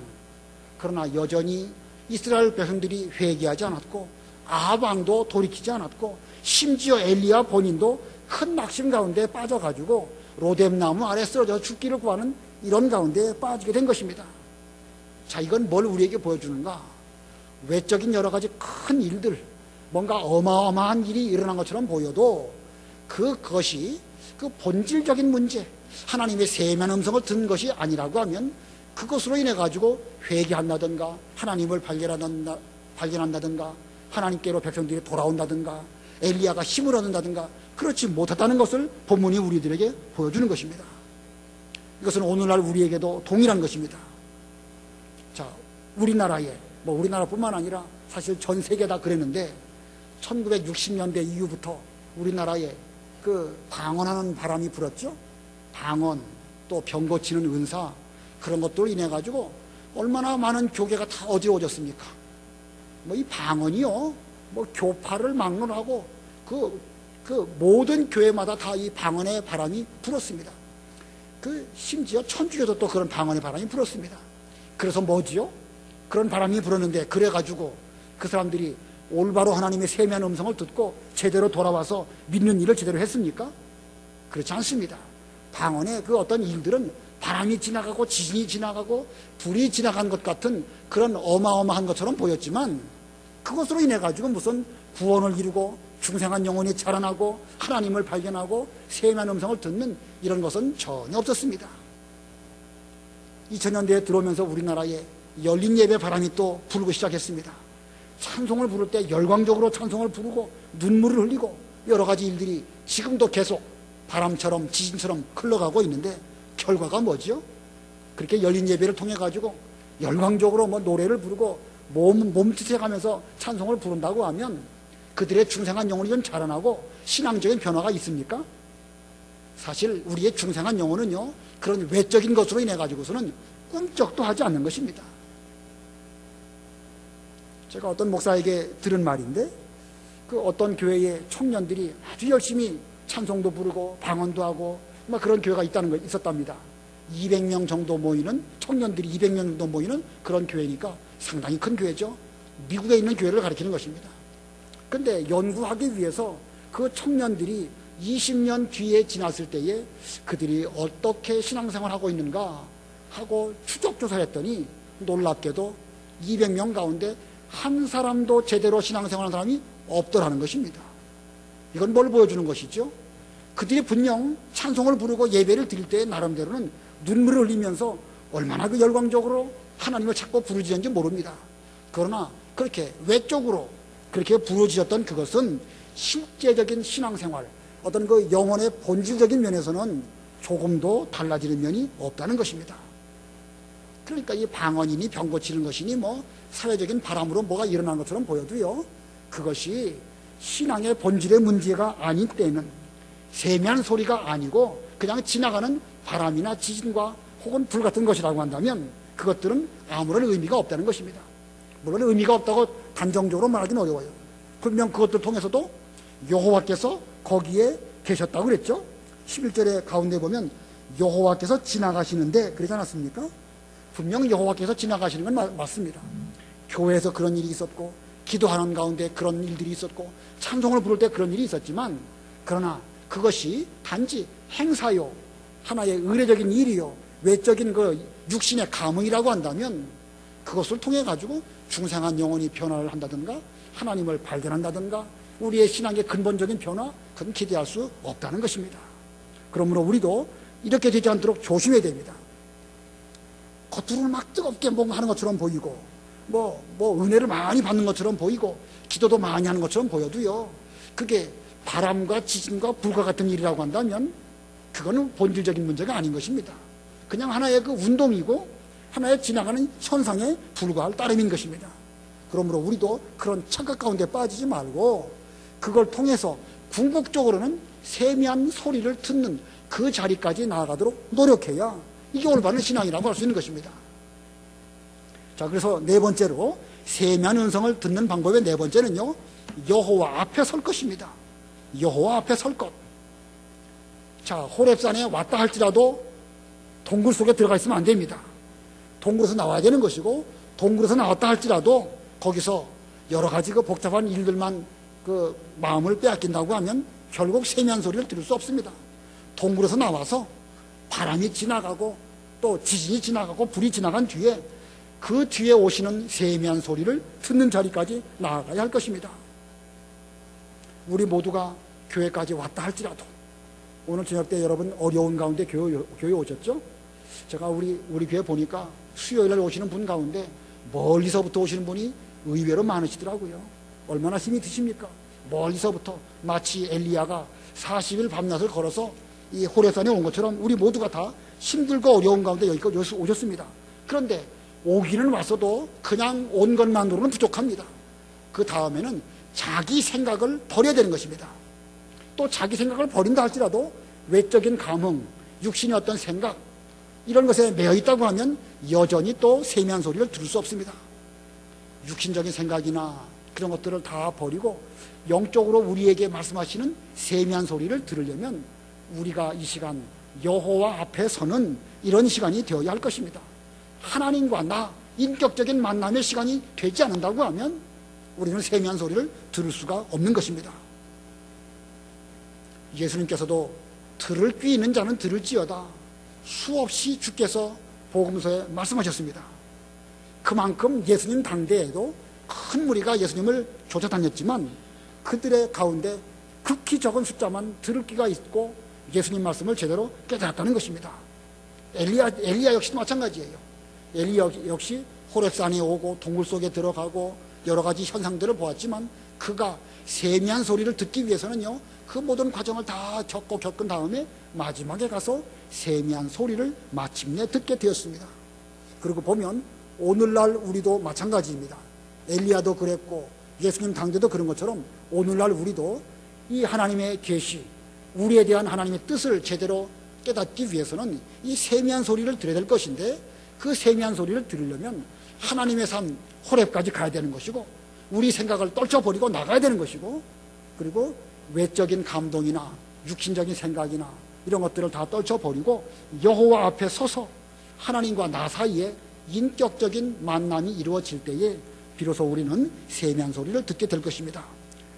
그러나 여전히 이스라엘 백성들이 회개하지 않았고 아합 왕도 돌이키지 않았고 심지어 엘리야 본인도 큰 낙심 가운데 빠져가지고 로뎀나무 아래 쓰러져 죽기를 구하는 이런 가운데 빠지게 된 것입니다. 자, 이건 뭘 우리에게 보여주는가? 외적인 여러 가지 큰 일들, 뭔가 어마어마한 일이 일어난 것처럼 보여도 그것이 그 본질적인 문제, 하나님의 세미한 음성을 듣는 것이 아니라고 하면 그것으로 인해 가지고 회개한다든가 하나님을 발견한다든가 하나님께로 백성들이 돌아온다든가 엘리야가 힘을 얻는다든가 그렇지 못하다는 것을 본문이 우리들에게 보여주는 것입니다. 이것은 오늘날 우리에게도 동일한 것입니다. 자, 우리나라에, 우리나라뿐만 아니라 사실 전 세계 다 그랬는데 1960년대 이후부터 우리나라에 그 방언하는 바람이 불었죠. 방언, 또 병 고치는 은사, 그런 것들로 인해 가지고 얼마나 많은 교계가 다 어지러워졌습니까? 이 방언이요, 교파를 막론하고 그 모든 교회마다 다 이 방언의 바람이 불었습니다. 심지어 천주교도 또 그런 방언의 바람이 불었습니다. 그래서 뭐지요? 그런 바람이 불었는데 그래가지고 그 사람들이 올바로 하나님의 세미한 음성을 듣고 제대로 돌아와서 믿는 일을 제대로 했습니까? 그렇지 않습니다. 방언의 그 어떤 일들은 바람이 지나가고 지진이 지나가고 불이 지나간 것 같은 그런 어마어마한 것처럼 보였지만 그것으로 인해 가지고 무슨 구원을 이루고 중생한 영혼이 자라나고 하나님을 발견하고 세미한 음성을 듣는 이런 것은 전혀 없었습니다. 2000년대에 들어오면서 우리나라에 열린 예배 바람이 또 불고 시작했습니다. 찬송을 부를 때 열광적으로 찬송을 부르고 눈물을 흘리고 여러 가지 일들이 지금도 계속 바람처럼 지진처럼 흘러가고 있는데 결과가 뭐죠? 그렇게 열린 예배를 통해 가지고 열광적으로 노래를 부르고 몸짓해가면서 찬송을 부른다고 하면 그들의 중생한 영혼이 좀 자라나고 신앙적인 변화가 있습니까? 사실 우리의 중생한 영혼은요, 그런 외적인 것으로 인해 가지고서는 꿈쩍도 하지 않는 것입니다. 제가 어떤 목사에게 들은 말인데, 그 어떤 교회의 청년들이 아주 열심히 찬송도 부르고 방언도 하고 막 그런 교회가 있었답니다. 200명 정도 모이는, 청년들이 200명 정도 모이는 그런 교회니까 상당히 큰 교회죠. 미국에 있는 교회를 가리키는 것입니다. 근데 연구하기 위해서 그 청년들이 20년 뒤에 지났을 때에 그들이 어떻게 신앙생활을 하고 있는가 하고 추적조사를 했더니 놀랍게도 200명 가운데 한 사람도 제대로 신앙생활하는 사람이 없더라는 것입니다. 이건 뭘 보여주는 것이죠? 그들이 분명 찬송을 부르고 예배를 드릴 때 나름대로는 눈물을 흘리면서 얼마나 그 열광적으로 하나님을 찾고 부르짖는지 모릅니다. 그러나 그렇게 외적으로 그렇게 부르짖었던 그것은 실제적인 신앙생활, 어떤 그 영혼의 본질적인 면에서는 조금도 달라지는 면이 없다는 것입니다. 그러니까 이 방언이니 병 고치는 것이니 뭐 사회적인 바람으로 뭐가 일어나는 것처럼 보여도요, 그것이 신앙의 본질의 문제가 아닌 때는 세미한 소리가 아니고 그냥 지나가는 바람이나 지진과 혹은 불 같은 것이라고 한다면 그것들은 아무런 의미가 없다는 것입니다. 물론 의미가 없다고 단정적으로 말하기는 어려워요. 분명 그것들 통해서도 여호와께서 거기에 계셨다고 그랬죠. 11절의 가운데 보면 여호와께서 지나가시는데 그러지 않았습니까? 분명 여호와께서 지나가시는 건 맞습니다. 교회에서 그런 일이 있었고 기도하는 가운데 그런 일들이 있었고 찬송을 부를 때 그런 일이 있었지만, 그러나 그것이 단지 행사요, 하나의 의례적인 일이요, 외적인 그 육신의 감흥이라고 한다면 그것을 통해 가지고 중생한 영혼이 변화를 한다든가 하나님을 발견한다든가 우리의 신앙의 근본적인 변화, 그건 기대할 수 없다는 것입니다. 그러므로 우리도 이렇게 되지 않도록 조심해야 됩니다. 겉으로는 막 뜨겁게 뭔가 하는 것처럼 보이고 뭐 은혜를 많이 받는 것처럼 보이고 기도도 많이 하는 것처럼 보여도요, 그게 바람과 지진과 불과 같은 일이라고 한다면 그거는 본질적인 문제가 아닌 것입니다. 그냥 하나의 그 운동이고 하나의 지나가는 현상에 불과할 따름인 것입니다. 그러므로 우리도 그런 착각 가운데 빠지지 말고 그걸 통해서 궁극적으로는 세미한 소리를 듣는 그 자리까지 나아가도록 노력해야 이게 올바른 신앙이라고 할 수 있는 것입니다. 자, 그래서 네 번째로 세미한 음성을 듣는 방법의 네 번째는요, 여호와 앞에 설 것입니다. 여호와 앞에 설 것. 자, 호렙산에 왔다 할지라도 동굴 속에 들어가 있으면 안 됩니다. 동굴에서 나와야 되는 것이고, 동굴에서 나왔다 할지라도 거기서 여러 가지 그 복잡한 일들만 그 마음을 빼앗긴다고 하면 결국 세미한 소리를 들을 수 없습니다. 동굴에서 나와서 바람이 지나가고 또 지진이 지나가고 불이 지나간 뒤에 그 뒤에 오시는 세미한 소리를 듣는 자리까지 나아가야 할 것입니다. 우리 모두가 교회까지 왔다 할지라도, 오늘 저녁 때 여러분 어려운 가운데 교회 오셨죠? 제가 우리 교회 보니까 수요일날 오시는 분 가운데 멀리서부터 오시는 분이 의외로 많으시더라고요. 얼마나 힘이 드십니까? 멀리서부터 마치 엘리야가 40일 밤낮을 걸어서 이 호렙산에 온 것처럼 우리 모두가 다 힘들고 어려운 가운데 여기까지 오셨습니다. 그런데 오기는 왔어도 그냥 온 것만으로는 부족합니다. 그 다음에는 자기 생각을 버려야 되는 것입니다. 또 자기 생각을 버린다 할지라도 외적인 감흥, 육신의 어떤 생각, 이런 것에 매여 있다고 하면 여전히 또 세미한 소리를 들을 수 없습니다. 육신적인 생각이나 그런 것들을 다 버리고 영적으로 우리에게 말씀하시는 세미한 소리를 들으려면 우리가 이 시간 여호와 앞에 서는 이런 시간이 되어야 할 것입니다. 하나님과 나 인격적인 만남의 시간이 되지 않는다고 하면 우리는 세미한 소리를 들을 수가 없는 것입니다. 예수님께서도 들을 귀 있는 자는 들을지어다 수없이 주께서 복음서에 말씀하셨습니다. 그만큼 예수님 당대에도 큰 무리가 예수님을 쫓아다녔지만 그들의 가운데 극히 적은 숫자만 들을 귀가 있고 예수님 말씀을 제대로 깨달았다는 것입니다. 엘리야 역시도 마찬가지예요. 엘리야 역시 호렙산에 오고 동굴 속에 들어가고 여러 가지 현상들을 보았지만 그가 세미한 소리를 듣기 위해서는요, 그 모든 과정을 다 겪은 다음에 마지막에 가서 세미한 소리를 마침내 듣게 되었습니다. 그리고 보면 오늘날 우리도 마찬가지입니다. 엘리야도 그랬고 예수님 당대도 그런 것처럼 오늘날 우리도 이 하나님의 계시, 우리에 대한 하나님의 뜻을 제대로 깨닫기 위해서는 이 세미한 소리를 들어야 될 것인데, 그 세미한 소리를 들으려면 하나님의 산 호렙까지 가야 되는 것이고, 우리 생각을 떨쳐버리고 나가야 되는 것이고, 그리고 외적인 감동이나 육신적인 생각이나 이런 것들을 다 떨쳐버리고 여호와 앞에 서서 하나님과 나 사이에 인격적인 만남이 이루어질 때에 비로소 우리는 세미한 소리를 듣게 될 것입니다.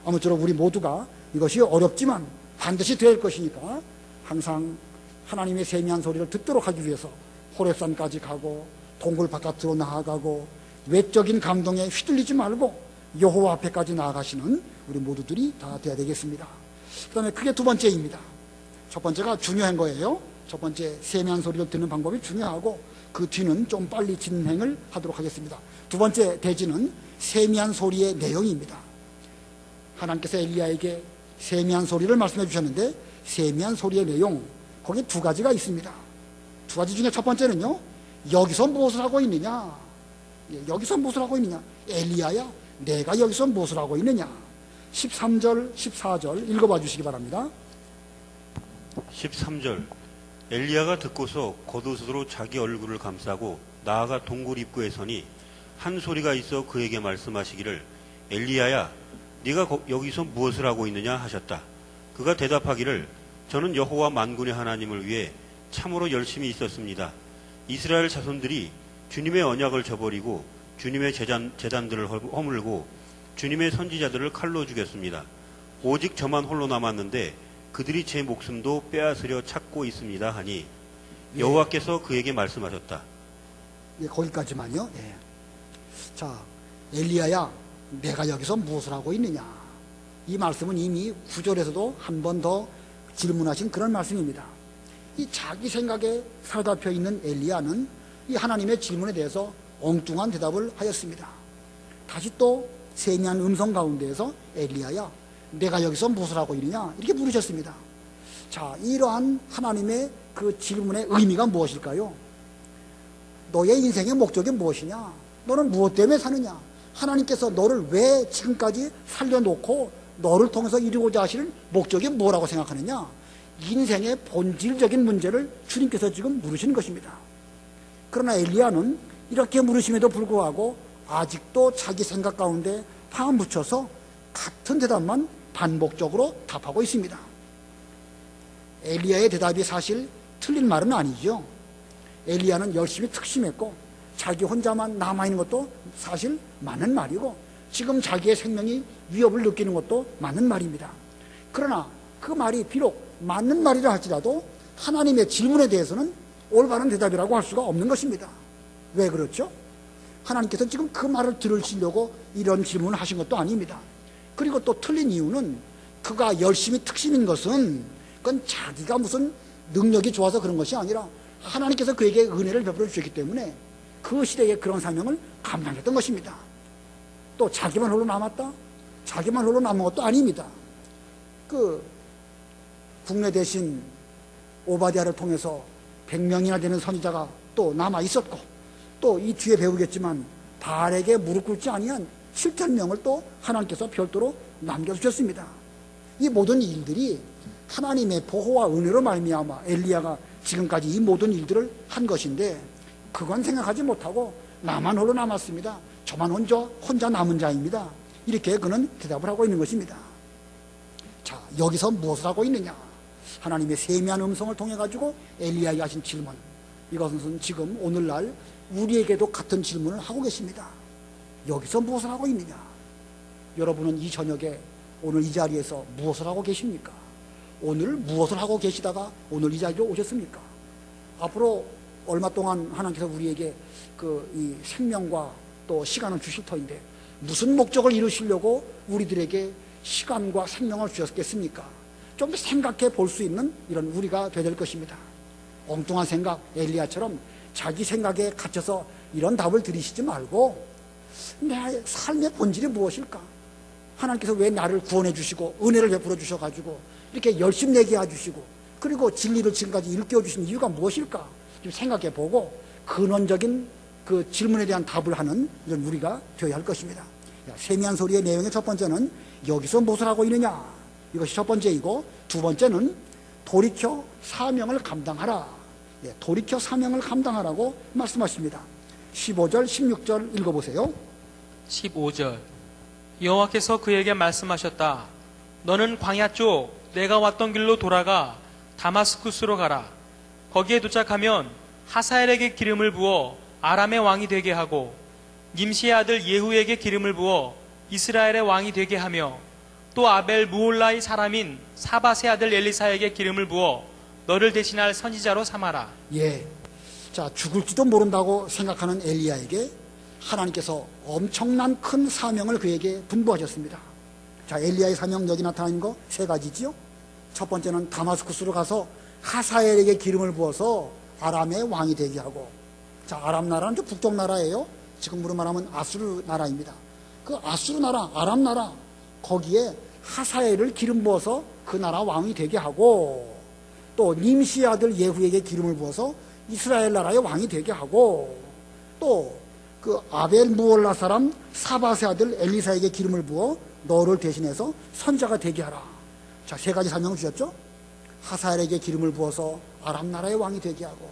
아무쪼록 우리 모두가 이것이 어렵지만 반드시 될 것이니까 항상 하나님의 세미한 소리를 듣도록 하기 위해서 호렙산까지 가고 동굴 바깥으로 나아가고 외적인 감동에 휘둘리지 말고 여호와 앞에까지 나아가시는 우리 모두들이 다 되어야 되겠습니다. 그 다음에 그게 두 번째입니다. 첫 번째가 중요한 거예요. 첫 번째 세미한 소리를 듣는 방법이 중요하고, 그 뒤는 좀 빨리 진행을 하도록 하겠습니다. 두 번째 대지는 세미한 소리의 내용입니다. 하나님께서 엘리야에게 세미한 소리를 말씀해 주셨는데, 세미한 소리의 내용, 거기 두 가지가 있습니다. 두 가지 중에 첫 번째는요, 여기서 무엇을 하고 있느냐? 여기서 무엇을 하고 있느냐? 엘리야야, 내가 여기서 무엇을 하고 있느냐? 13절, 14절 읽어봐 주시기 바랍니다. 13절. 엘리야가 듣고서 겉옷으로 자기 얼굴을 감싸고 나아가 동굴 입구에 서니 한 소리가 있어 그에게 말씀하시기를, 엘리야야, 네가 여기서 무엇을 하고 있느냐 하셨다. 그가 대답하기를, 저는 여호와 만군의 하나님을 위해 참으로 열심히 있었습니다. 이스라엘 자손들이 주님의 언약을 저버리고 주님의 제단들을 허물고 주님의 선지자들을 칼로 죽였습니다. 오직 저만 홀로 남았는데 그들이 제 목숨도 빼앗으려 찾고 있습니다 하니 여호와께서 그에게 말씀하셨다. 거기까지만요. 자, 엘리야야, 내가 여기서 무엇을 하고 있느냐? 이 말씀은 이미 9절에서도 한 번 더 질문하신 그런 말씀입니다. 이 자기 생각에 사로잡혀 있는 엘리야는 이 하나님의 질문에 대해서 엉뚱한 대답을 하였습니다. 다시 또 세미한 음성 가운데에서 엘리야야, 내가 여기서 무엇을 하고 있느냐? 이렇게 물으셨습니다. 자, 이러한 하나님의 그 질문의 의미가 무엇일까요? 너의 인생의 목적이 무엇이냐? 너는 무엇 때문에 사느냐? 하나님께서 너를 왜 지금까지 살려놓고 너를 통해서 이루고자 하시는 목적이 뭐라고 생각하느냐? 인생의 본질적인 문제를 주님께서 지금 물으시는 것입니다. 그러나 엘리야는 이렇게 물으심에도 불구하고 아직도 자기 생각 가운데 파묻혀서 같은 대답만 반복적으로 답하고 있습니다. 엘리야의 대답이 사실 틀린 말은 아니죠. 엘리야는 열심히 특심했고 자기 혼자만 남아있는 것도 사실 맞는 말이고, 지금 자기의 생명이 위협을 느끼는 것도 맞는 말입니다. 그러나 그 말이 비록 맞는 말이라 할지라도 하나님의 질문에 대해서는 올바른 대답이라고 할 수가 없는 것입니다. 왜 그렇죠? 하나님께서 지금 그 말을 들으시려고 이런 질문을 하신 것도 아닙니다. 그리고 또 틀린 이유는, 그가 열심히 특심인 것은 그건 자기가 무슨 능력이 좋아서 그런 것이 아니라 하나님께서 그에게 은혜를 베풀어 주셨기 때문에 그 시대에 그런 사명을 감당했던 것입니다. 또 자기만 홀로 남았다? 자기만 홀로 남은 것도 아닙니다. 그 국내 대신 오바댜를 통해서 100명이나 되는 선지자가 또 남아 있었고, 또 이 뒤에 배우겠지만 바알에게 무릎 꿇지 아니한 7,000명을 또 하나님께서 별도로 남겨주셨습니다. 이 모든 일들이 하나님의 보호와 은혜로 말미암아 엘리야가 지금까지 이 모든 일들을 한 것인데, 그건 생각하지 못하고 나만 홀로 남았습니다. 저만 혼자 남은 자입니다. 이렇게 그는 대답을 하고 있는 것입니다. 자, 여기서 무엇을 하고 있느냐? 하나님의 세미한 음성을 통해 가지고 엘리야에게 하신 질문, 이것은 지금 오늘날 우리에게도 같은 질문을 하고 계십니다. 여기서 무엇을 하고 있느냐? 여러분은 이 저녁에 오늘 이 자리에서 무엇을 하고 계십니까? 오늘 무엇을 하고 계시다가 오늘 이 자리로 오셨습니까? 앞으로 얼마 동안 하나님께서 우리에게 이 생명과 또 시간을 주실 터인데 무슨 목적을 이루시려고 우리들에게 시간과 생명을 주셨겠습니까? 좀 생각해 볼 수 있는 이런 우리가 되어야 될 것입니다. 엉뚱한 생각, 엘리야처럼 자기 생각에 갇혀서 이런 답을 들이시지 말고, 내 삶의 본질이 무엇일까? 하나님께서 왜 나를 구원해 주시고 은혜를 베풀어 주셔가지고 이렇게 열심내게 해주시고, 그리고 진리를 지금까지 일깨워 주신 이유가 무엇일까? 좀 생각해 보고 근원적인 그 질문에 대한 답을 하는 이런 우리가 되어야 할 것입니다. 세미한 소리의 내용의 첫 번째는 여기서 무엇을 하고 있느냐? 이것이 첫 번째이고, 두 번째는 돌이켜 사명을 감당하라. 예, 돌이켜 사명을 감당하라고 말씀하십니다. 15절, 16절 읽어보세요. 15절 여호와께서 그에게 말씀하셨다. 너는 광야 쪽 내가 왔던 길로 돌아가 다마스쿠스로 가라. 거기에 도착하면 하사엘에게 기름을 부어 아람의 왕이 되게 하고 님시의 아들 예후에게 기름을 부어 이스라엘의 왕이 되게 하며 또 아벨 무홀라의 사람인 사밧의 아들 엘리사에게 기름을 부어 너를 대신할 선지자로 삼아라. 예. 자, 죽을지도 모른다고 생각하는 엘리야에게 하나님께서 엄청난 큰 사명을 그에게 분부하셨습니다. 자, 엘리야의 사명 여기 나타나는 거 세 가지지요. 첫 번째는 다마스쿠스로 가서 하사엘에게 기름을 부어서 아람의 왕이 되게 하고, 자, 아람 나라는 저 북쪽 나라예요. 지금으로 말하면 아수르 나라입니다. 그 아수르 나라, 아람 나라, 거기에 하사엘을 기름 부어서 그 나라 왕이 되게 하고, 또 님시의 아들 예후에게 기름을 부어서 이스라엘 나라의 왕이 되게 하고, 또 그 아벨 무올라 사람 사밧의 아들 엘리사에게 기름을 부어 너를 대신해서 선자가 되게 하라. 자, 세 가지 사명을 주셨죠. 하사엘에게 기름을 부어서 아람 나라의 왕이 되게 하고,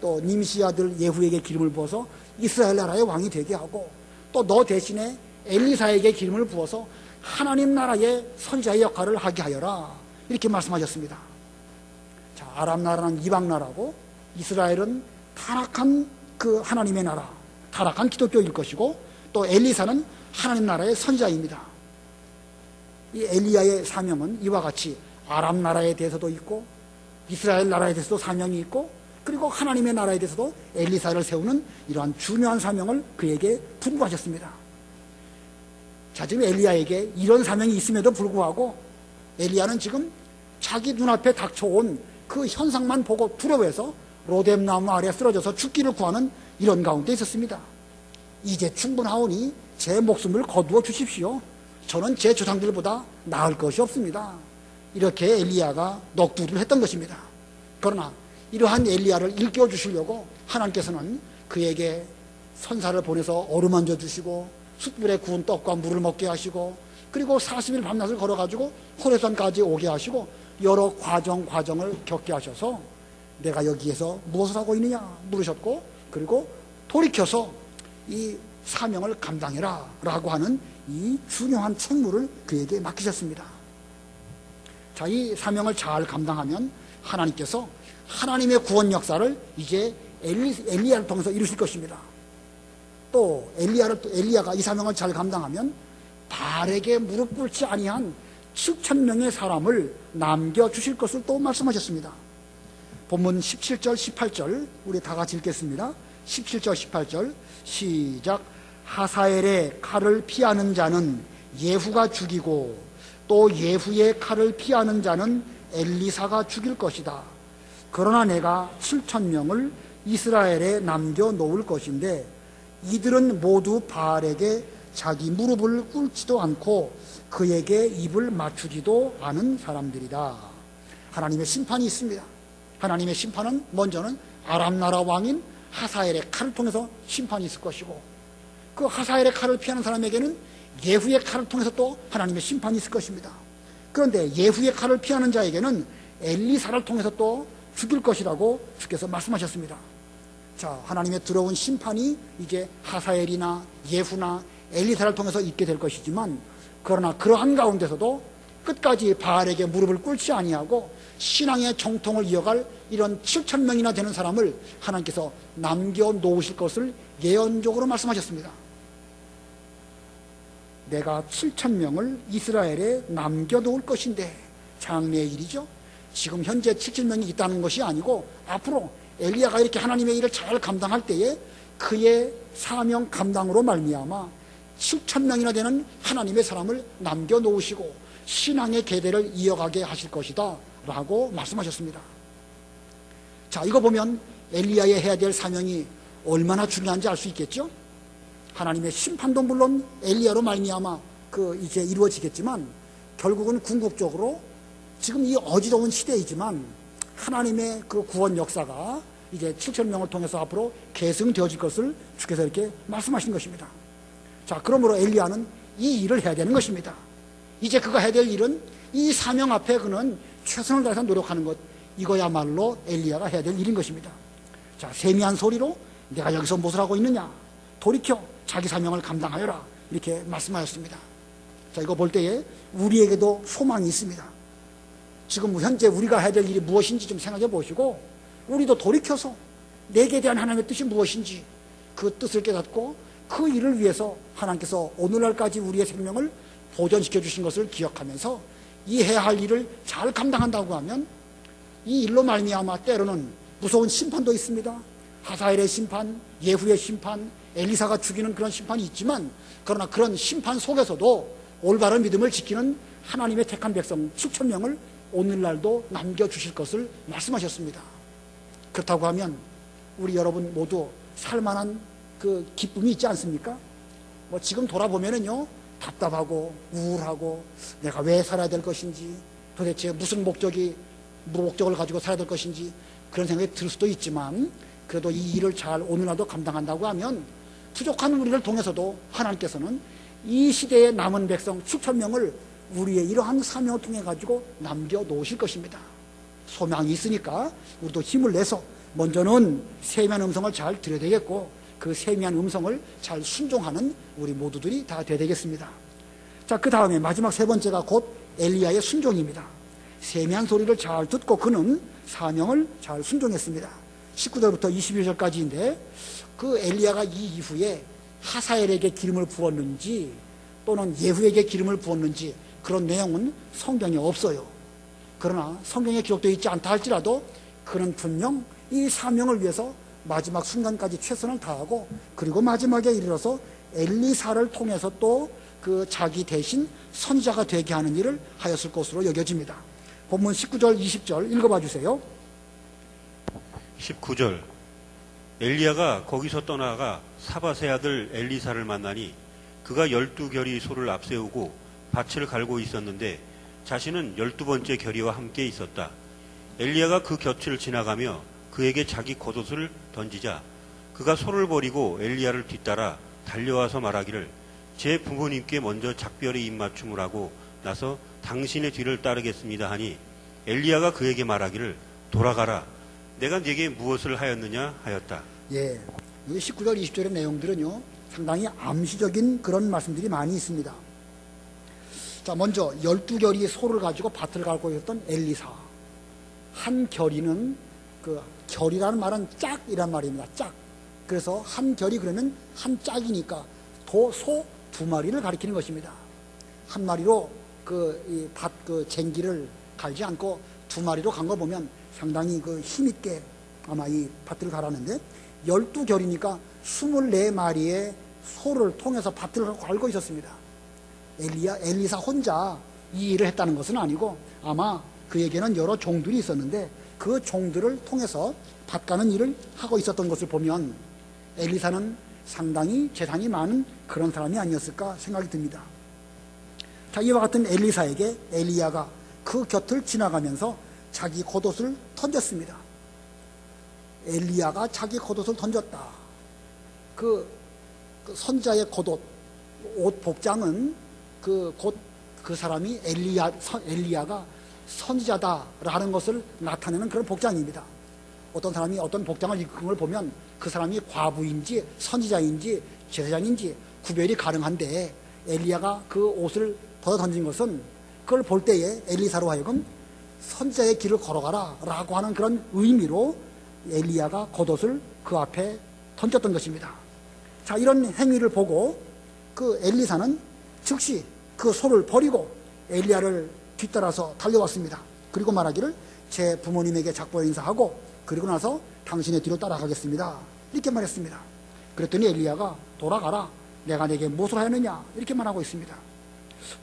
또 님시의 아들 예후에게 기름을 부어서 이스라엘 나라의 왕이 되게 하고, 또 너 대신에 엘리사에게 기름을 부어서 하나님 나라의 선자의 역할을 하게 하여라. 이렇게 말씀하셨습니다. 자, 아람 나라는 이방 나라고 이스라엘은 타락한 그 하나님의 나라, 타락한 기독교일 것이고, 또 엘리사는 하나님 나라의 선자입니다. 이 엘리야의 사명은 이와 같이 아람 나라에 대해서도 있고, 이스라엘 나라에 대해서도 사명이 있고, 그리고 하나님의 나라에 대해서도 엘리사를 세우는 이러한 중요한 사명을 그에게 분부하셨습니다. 자, 지금 엘리야에게 이런 사명이 있음에도 불구하고 엘리야는 지금 자기 눈앞에 닥쳐온 그 현상만 보고 두려워해서 로뎀나무 아래 쓰러져서 죽기를 구하는 이런 가운데 있었습니다. 이제 충분하오니 제 목숨을 거두어 주십시오. 저는 제 조상들보다 나을 것이 없습니다. 이렇게 엘리야가 넋두리를 했던 것입니다. 그러나 이러한 엘리야를 일깨워 주시려고 하나님께서는 그에게 선사를 보내서 어루만져 주시고 숯불에 구운 떡과 물을 먹게 하시고, 그리고 40일 밤낮을 걸어가지고 호레산까지 오게 하시고 여러 과정을 겪게 하셔서 내가 여기에서 무엇을 하고 있느냐 물으셨고, 그리고 돌이켜서 이 사명을 감당해라 라고 하는 이 중요한 책무를 그에게 맡기셨습니다. 자, 이 사명을 잘 감당하면 하나님께서 하나님의 구원 역사를 이제 엘리야를 통해서 이루실 것입니다. 또 엘리야가 이 사명을 잘 감당하면 바알에게 무릎 꿇지 아니한 7,000명의 사람을 남겨주실 것을 또 말씀하셨습니다. 본문 17절 18절 우리 다 같이 읽겠습니다. 17절 18절 시작. 하사엘의 칼을 피하는 자는 예후가 죽이고 또 예후의 칼을 피하는 자는 엘리사가 죽일 것이다. 그러나 내가 7,000명을 이스라엘에 남겨놓을 것인데 이들은 모두 바알에게 자기 무릎을 꿇지도 않고 그에게 입을 맞추지도 않은 사람들이다. 하나님의 심판이 있습니다. 하나님의 심판은 먼저는 아람 나라 왕인 하사엘의 칼을 통해서 심판이 있을 것이고, 그 하사엘의 칼을 피하는 사람에게는 예후의 칼을 통해서 또 하나님의 심판이 있을 것입니다. 그런데 예후의 칼을 피하는 자에게는 엘리사를 통해서 또 죽일 것이라고 주께서 말씀하셨습니다. 자, 하나님의 두려운 심판이 이제 하사엘이나 예후나 엘리사를 통해서 있게 될 것이지만, 그러나 그러한 가운데서도 끝까지 바알에게 무릎을 꿇지 아니하고 신앙의 정통을 이어갈 이런 7,000명이나 되는 사람을 하나님께서 남겨놓으실 것을 예언적으로 말씀하셨습니다. 내가 7,000명을 이스라엘에 남겨놓을 것인데, 장래의 일이죠. 지금 현재 7,000명이 있다는 것이 아니고 앞으로 엘리야가 이렇게 하나님의 일을 잘 감당할 때에 그의 사명 감당으로 말미암아 7,000명이나 되는 하나님의 사람을 남겨놓으시고 신앙의 계대를 이어가게 하실 것이다 라고 말씀하셨습니다. 자, 이거 보면 엘리야의 해야 될 사명이 얼마나 중요한지 알 수 있겠죠. 하나님의 심판도 물론 엘리야로 말미암아 이제 이루어지겠지만, 결국은 궁극적으로 지금 이 어지러운 시대이지만 하나님의 그 구원 역사가 이제 7,000명을 통해서 앞으로 계승되어질 것을 주께서 이렇게 말씀하신 것입니다. 자, 그러므로 엘리야는 이 일을 해야 되는 것입니다. 이제 그가 해야 될 일은 이 사명 앞에 그는 최선을 다해서 노력하는 것, 이거야말로 엘리야가 해야 될 일인 것입니다. 자, 세미한 소리로 내가 여기서 무엇을 하고 있느냐, 돌이켜 자기 사명을 감당하여라, 이렇게 말씀하셨습니다. 자, 이거 볼 때에 우리에게도 소망이 있습니다. 지금 현재 우리가 해야 될 일이 무엇인지 좀 생각해 보시고, 우리도 돌이켜서 내게 대한 하나님의 뜻이 무엇인지 그 뜻을 깨닫고 그 일을 위해서 하나님께서 오늘날까지 우리의 생명을 보존시켜 주신 것을 기억하면서 이 해야 할 일을 잘 감당한다고 하면 이 일로 말미암아 때로는 무서운 심판도 있습니다. 하사엘의 심판, 예후의 심판, 엘리사가 죽이는 그런 심판이 있지만, 그러나 그런 심판 속에서도 올바른 믿음을 지키는 하나님의 택한 백성 7,000명을 오늘날도 남겨주실 것을 말씀하셨습니다. 그렇다고 하면 우리 여러분 모두 살만한 그 기쁨이 있지 않습니까? 뭐 지금 돌아보면은요, 답답하고 우울하고 내가 왜 살아야 될 것인지, 도대체 무슨 목적을 가지고 살아야 될 것인지 그런 생각이 들 수도 있지만, 그래도 이 일을 잘 오늘날도 감당한다고 하면 부족한 우리를 통해서도 하나님께서는 이 시대의 남은 백성 7,000명을 우리의 이러한 사명을 통해 가지고 남겨놓으실 것입니다. 소망이 있으니까 우리도 힘을 내서 먼저는 세미한 음성을 잘 들어야 되겠고, 그 세미한 음성을 잘 순종하는 우리 모두들이 다 되어야 되겠습니다. 자, 그 다음에 마지막 세 번째가 곧 엘리야의 순종입니다. 세미한 소리를 잘 듣고 그는 사명을 잘 순종했습니다. 19절부터 22절까지인데, 그 엘리야가 이 이후에 하사엘에게 기름을 부었는지 또는 예후에게 기름을 부었는지 그런 내용은 성경에 없어요. 그러나 성경에 기록되어 있지 않다 할지라도 그는 분명 이 사명을 위해서 마지막 순간까지 최선을 다하고, 그리고 마지막에 이르러서 엘리사를 통해서 또 그 자기 대신 선지자가 되게 하는 일을 하였을 것으로 여겨집니다. 본문 19절 20절 읽어봐 주세요. 19절. 엘리야가 거기서 떠나가 사밧의 아들 엘리사를 만나니 그가 12결이 소를 앞세우고 밭을 갈고 있었는데 자신은 12번째 결이와 함께 있었다. 엘리야가 그 곁을 지나가며 그에게 자기 겉옷을 던지자 그가 소를 버리고 엘리야를 뒤따라 달려와서 말하기를, 제 부모님께 먼저 작별의 입맞춤을 하고 나서 당신의 뒤를 따르겠습니다 하니, 엘리야가 그에게 말하기를, 돌아가라, 내가 네게 무엇을 하였느냐 하였다. 예, 이 19절 20절의 내용들은요, 상당히 암시적인 그런 말씀들이 많이 있습니다. 자, 먼저 12결이 소를 가지고 밭을 갈고 있었던 엘리사. 한 결이는, 그 결이라는 말은 짝이란 말입니다. 짝. 그래서 한 결이 그러면 한 짝이니까 소 2마리를 가리키는 것입니다. 한 마리로 그 밭 쟁기를 갈지 않고 2마리로 간 거 보면 상당히 그 힘있게 아마 이 밭을 갈았는데, 12결이니까 24마리의 소를 통해서 밭을 갈고 있었습니다. 엘리사 혼자 이 일을 했다는 것은 아니고 아마 그에게는 여러 종들이 있었는데 그 종들을 통해서 밭 가는 일을 하고 있었던 것을 보면 엘리사는 상당히 재산이 많은 그런 사람이 아니었을까 생각이 듭니다. 자, 이와 같은 엘리사에게 엘리야가 그 곁을 지나가면서 자기 겉옷을 던졌습니다. 엘리야가 자기 겉옷을 던졌다. 그 선지자의 겉옷, 옷 복장은 곧 그 사람이 엘리야가 선지자다라는 것을 나타내는 그런 복장입니다. 어떤 사람이 어떤 복장을 입은 걸 보면 그 사람이 과부인지 선지자인지 제사장인지 구별이 가능한데, 엘리야가 그 옷을 벗어 던진 것은 그걸 볼 때에 엘리사로 하여금 선지자의 길을 걸어가라 라고 하는 그런 의미로 엘리야가 겉옷을 그 앞에 던졌던 것입니다. 자, 이런 행위를 보고 그 엘리사는 즉시 그 소를 버리고 엘리야를 뒤따라서 달려왔습니다. 그리고 말하기를, 제 부모님에게 작별 인사하고 그리고 나서 당신의 뒤로 따라가겠습니다, 이렇게 말했습니다. 그랬더니 엘리야가, 돌아가라, 내가 내게 무엇을 하였느냐, 이렇게 말하고 있습니다.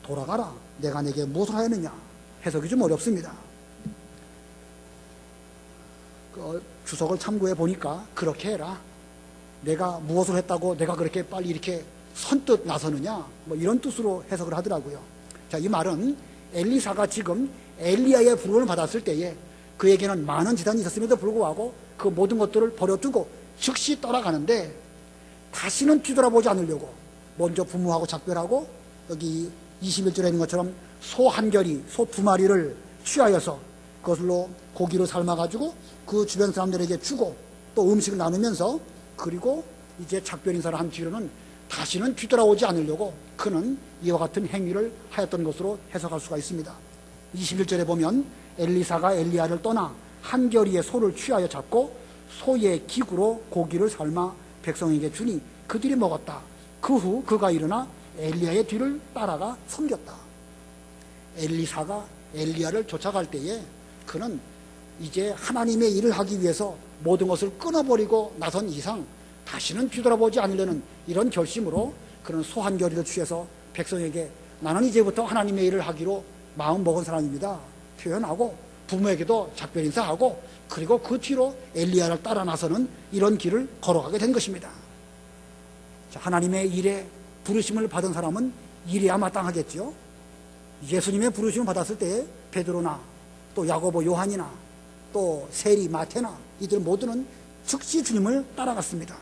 돌아가라, 내가 내게 무엇을 하였느냐, 해석이 좀 어렵습니다. 주석을 참고해 보니까 그렇게 해라, 내가 무엇을 했다고 내가 그렇게 빨리 이렇게 선뜻 나서느냐, 뭐 이런 뜻으로 해석을 하더라고요. 자, 이 말은 엘리사가 지금 엘리야의 부름을 받았을 때에 그에게는 많은 재산이 있었음에도 불구하고 그 모든 것들을 버려두고 즉시 떠나가는데, 다시는 뒤돌아보지 않으려고 먼저 부모하고 작별하고, 여기 21절에 있는 것처럼 소 한 결이 소 2마리를 취하여서 그것으로 고기를 삶아가지고 그 주변 사람들에게 주고 또 음식을 나누면서 그리고 이제 작별 인사를 한 뒤로는 다시는 뒤돌아오지 않으려고 그는 이와 같은 행위를 하였던 것으로 해석할 수가 있습니다. 21절에 보면 엘리사가 엘리야를 떠나 한 겨리의 소를 취하여 잡고 소의 기구로 고기를 삶아 백성에게 주니 그들이 먹었다. 그 후 그가 일어나 엘리야의 뒤를 따라가 섬겼다. 엘리사가 엘리야를 쫓아갈 때에 그는 이제 하나님의 일을 하기 위해서 모든 것을 끊어버리고 나선 이상 다시는 뒤돌아보지 않으려는 이런 결심으로 그는 소 한 겨리를 취해서 백성에게 나는 이제부터 하나님의 일을 하기로 마음먹은 사람입니다 표현하고 부모에게도 작별 인사하고 그리고 그 뒤로 엘리야를 따라 나서는 이런 길을 걸어가게 된 것입니다. 자, 하나님의 일에 부르심을 받은 사람은 일해야 마땅하겠죠. 예수님의 부르심을 받았을 때 베드로나 또 야고보 요한이나 또 세리 마테나 이들 모두는 즉시 주님을 따라갔습니다.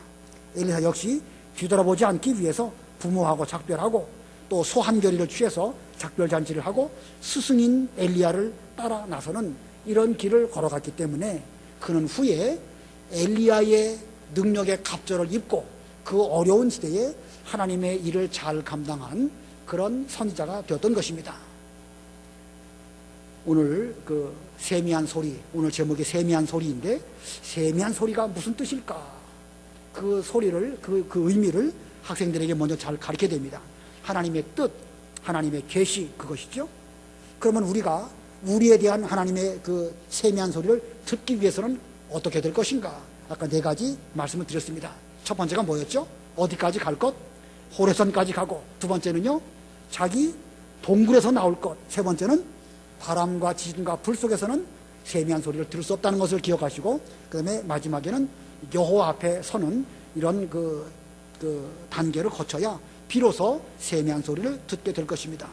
엘리사 역시 뒤돌아보지 않기 위해서 부모하고 작별하고 또 소 한 겨리를 취해서 작별 잔치를 하고 스승인 엘리야를 따라 나서는 이런 길을 걸어갔기 때문에 그는 후에 엘리야의 능력의 갑절을 입고 그 어려운 시대에 하나님의 일을 잘 감당한 그런 선지자가 되었던 것입니다. 오늘 그 세미한 소리, 오늘 제목이 세미한 소리인데 세미한 소리가 무슨 뜻일까? 그 소리를, 그 의미를 학생들에게 먼저 잘 가르쳐야 됩니다. 하나님의 뜻, 하나님의 계시 그것이죠. 그러면 우리가 우리에 대한 하나님의 그 세미한 소리를 듣기 위해서는 어떻게 될 것인가? 아까 4가지 말씀을 드렸습니다. 첫 번째가 뭐였죠? 어디까지 갈 것? 호레선까지 가고, 두 번째는요, 자기 동굴에서 나올 것. 세 번째는 바람과 지진과 불 속에서는 세미한 소리를 들을 수 없다는 것을 기억하시고, 그 다음에 마지막에는 여호와 앞에 서는 이런 그 단계를 거쳐야 비로소 세미한 소리를 듣게 될 것입니다.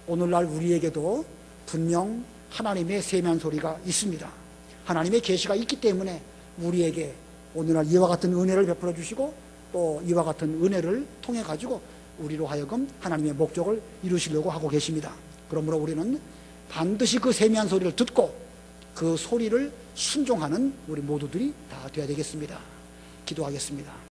오늘날 우리에게도 분명 하나님의 세미한 소리가 있습니다. 하나님의 계시가 있기 때문에 우리에게 오늘날 이와 같은 은혜를 베풀어 주시고 또 이와 같은 은혜를 통해 가지고 우리로 하여금 하나님의 목적을 이루시려고 하고 계십니다. 그러므로 우리는 반드시 그 세미한 소리를 듣고 그 소리를 순종하는 우리 모두들이 다 되어야 되겠습니다. 기도하겠습니다.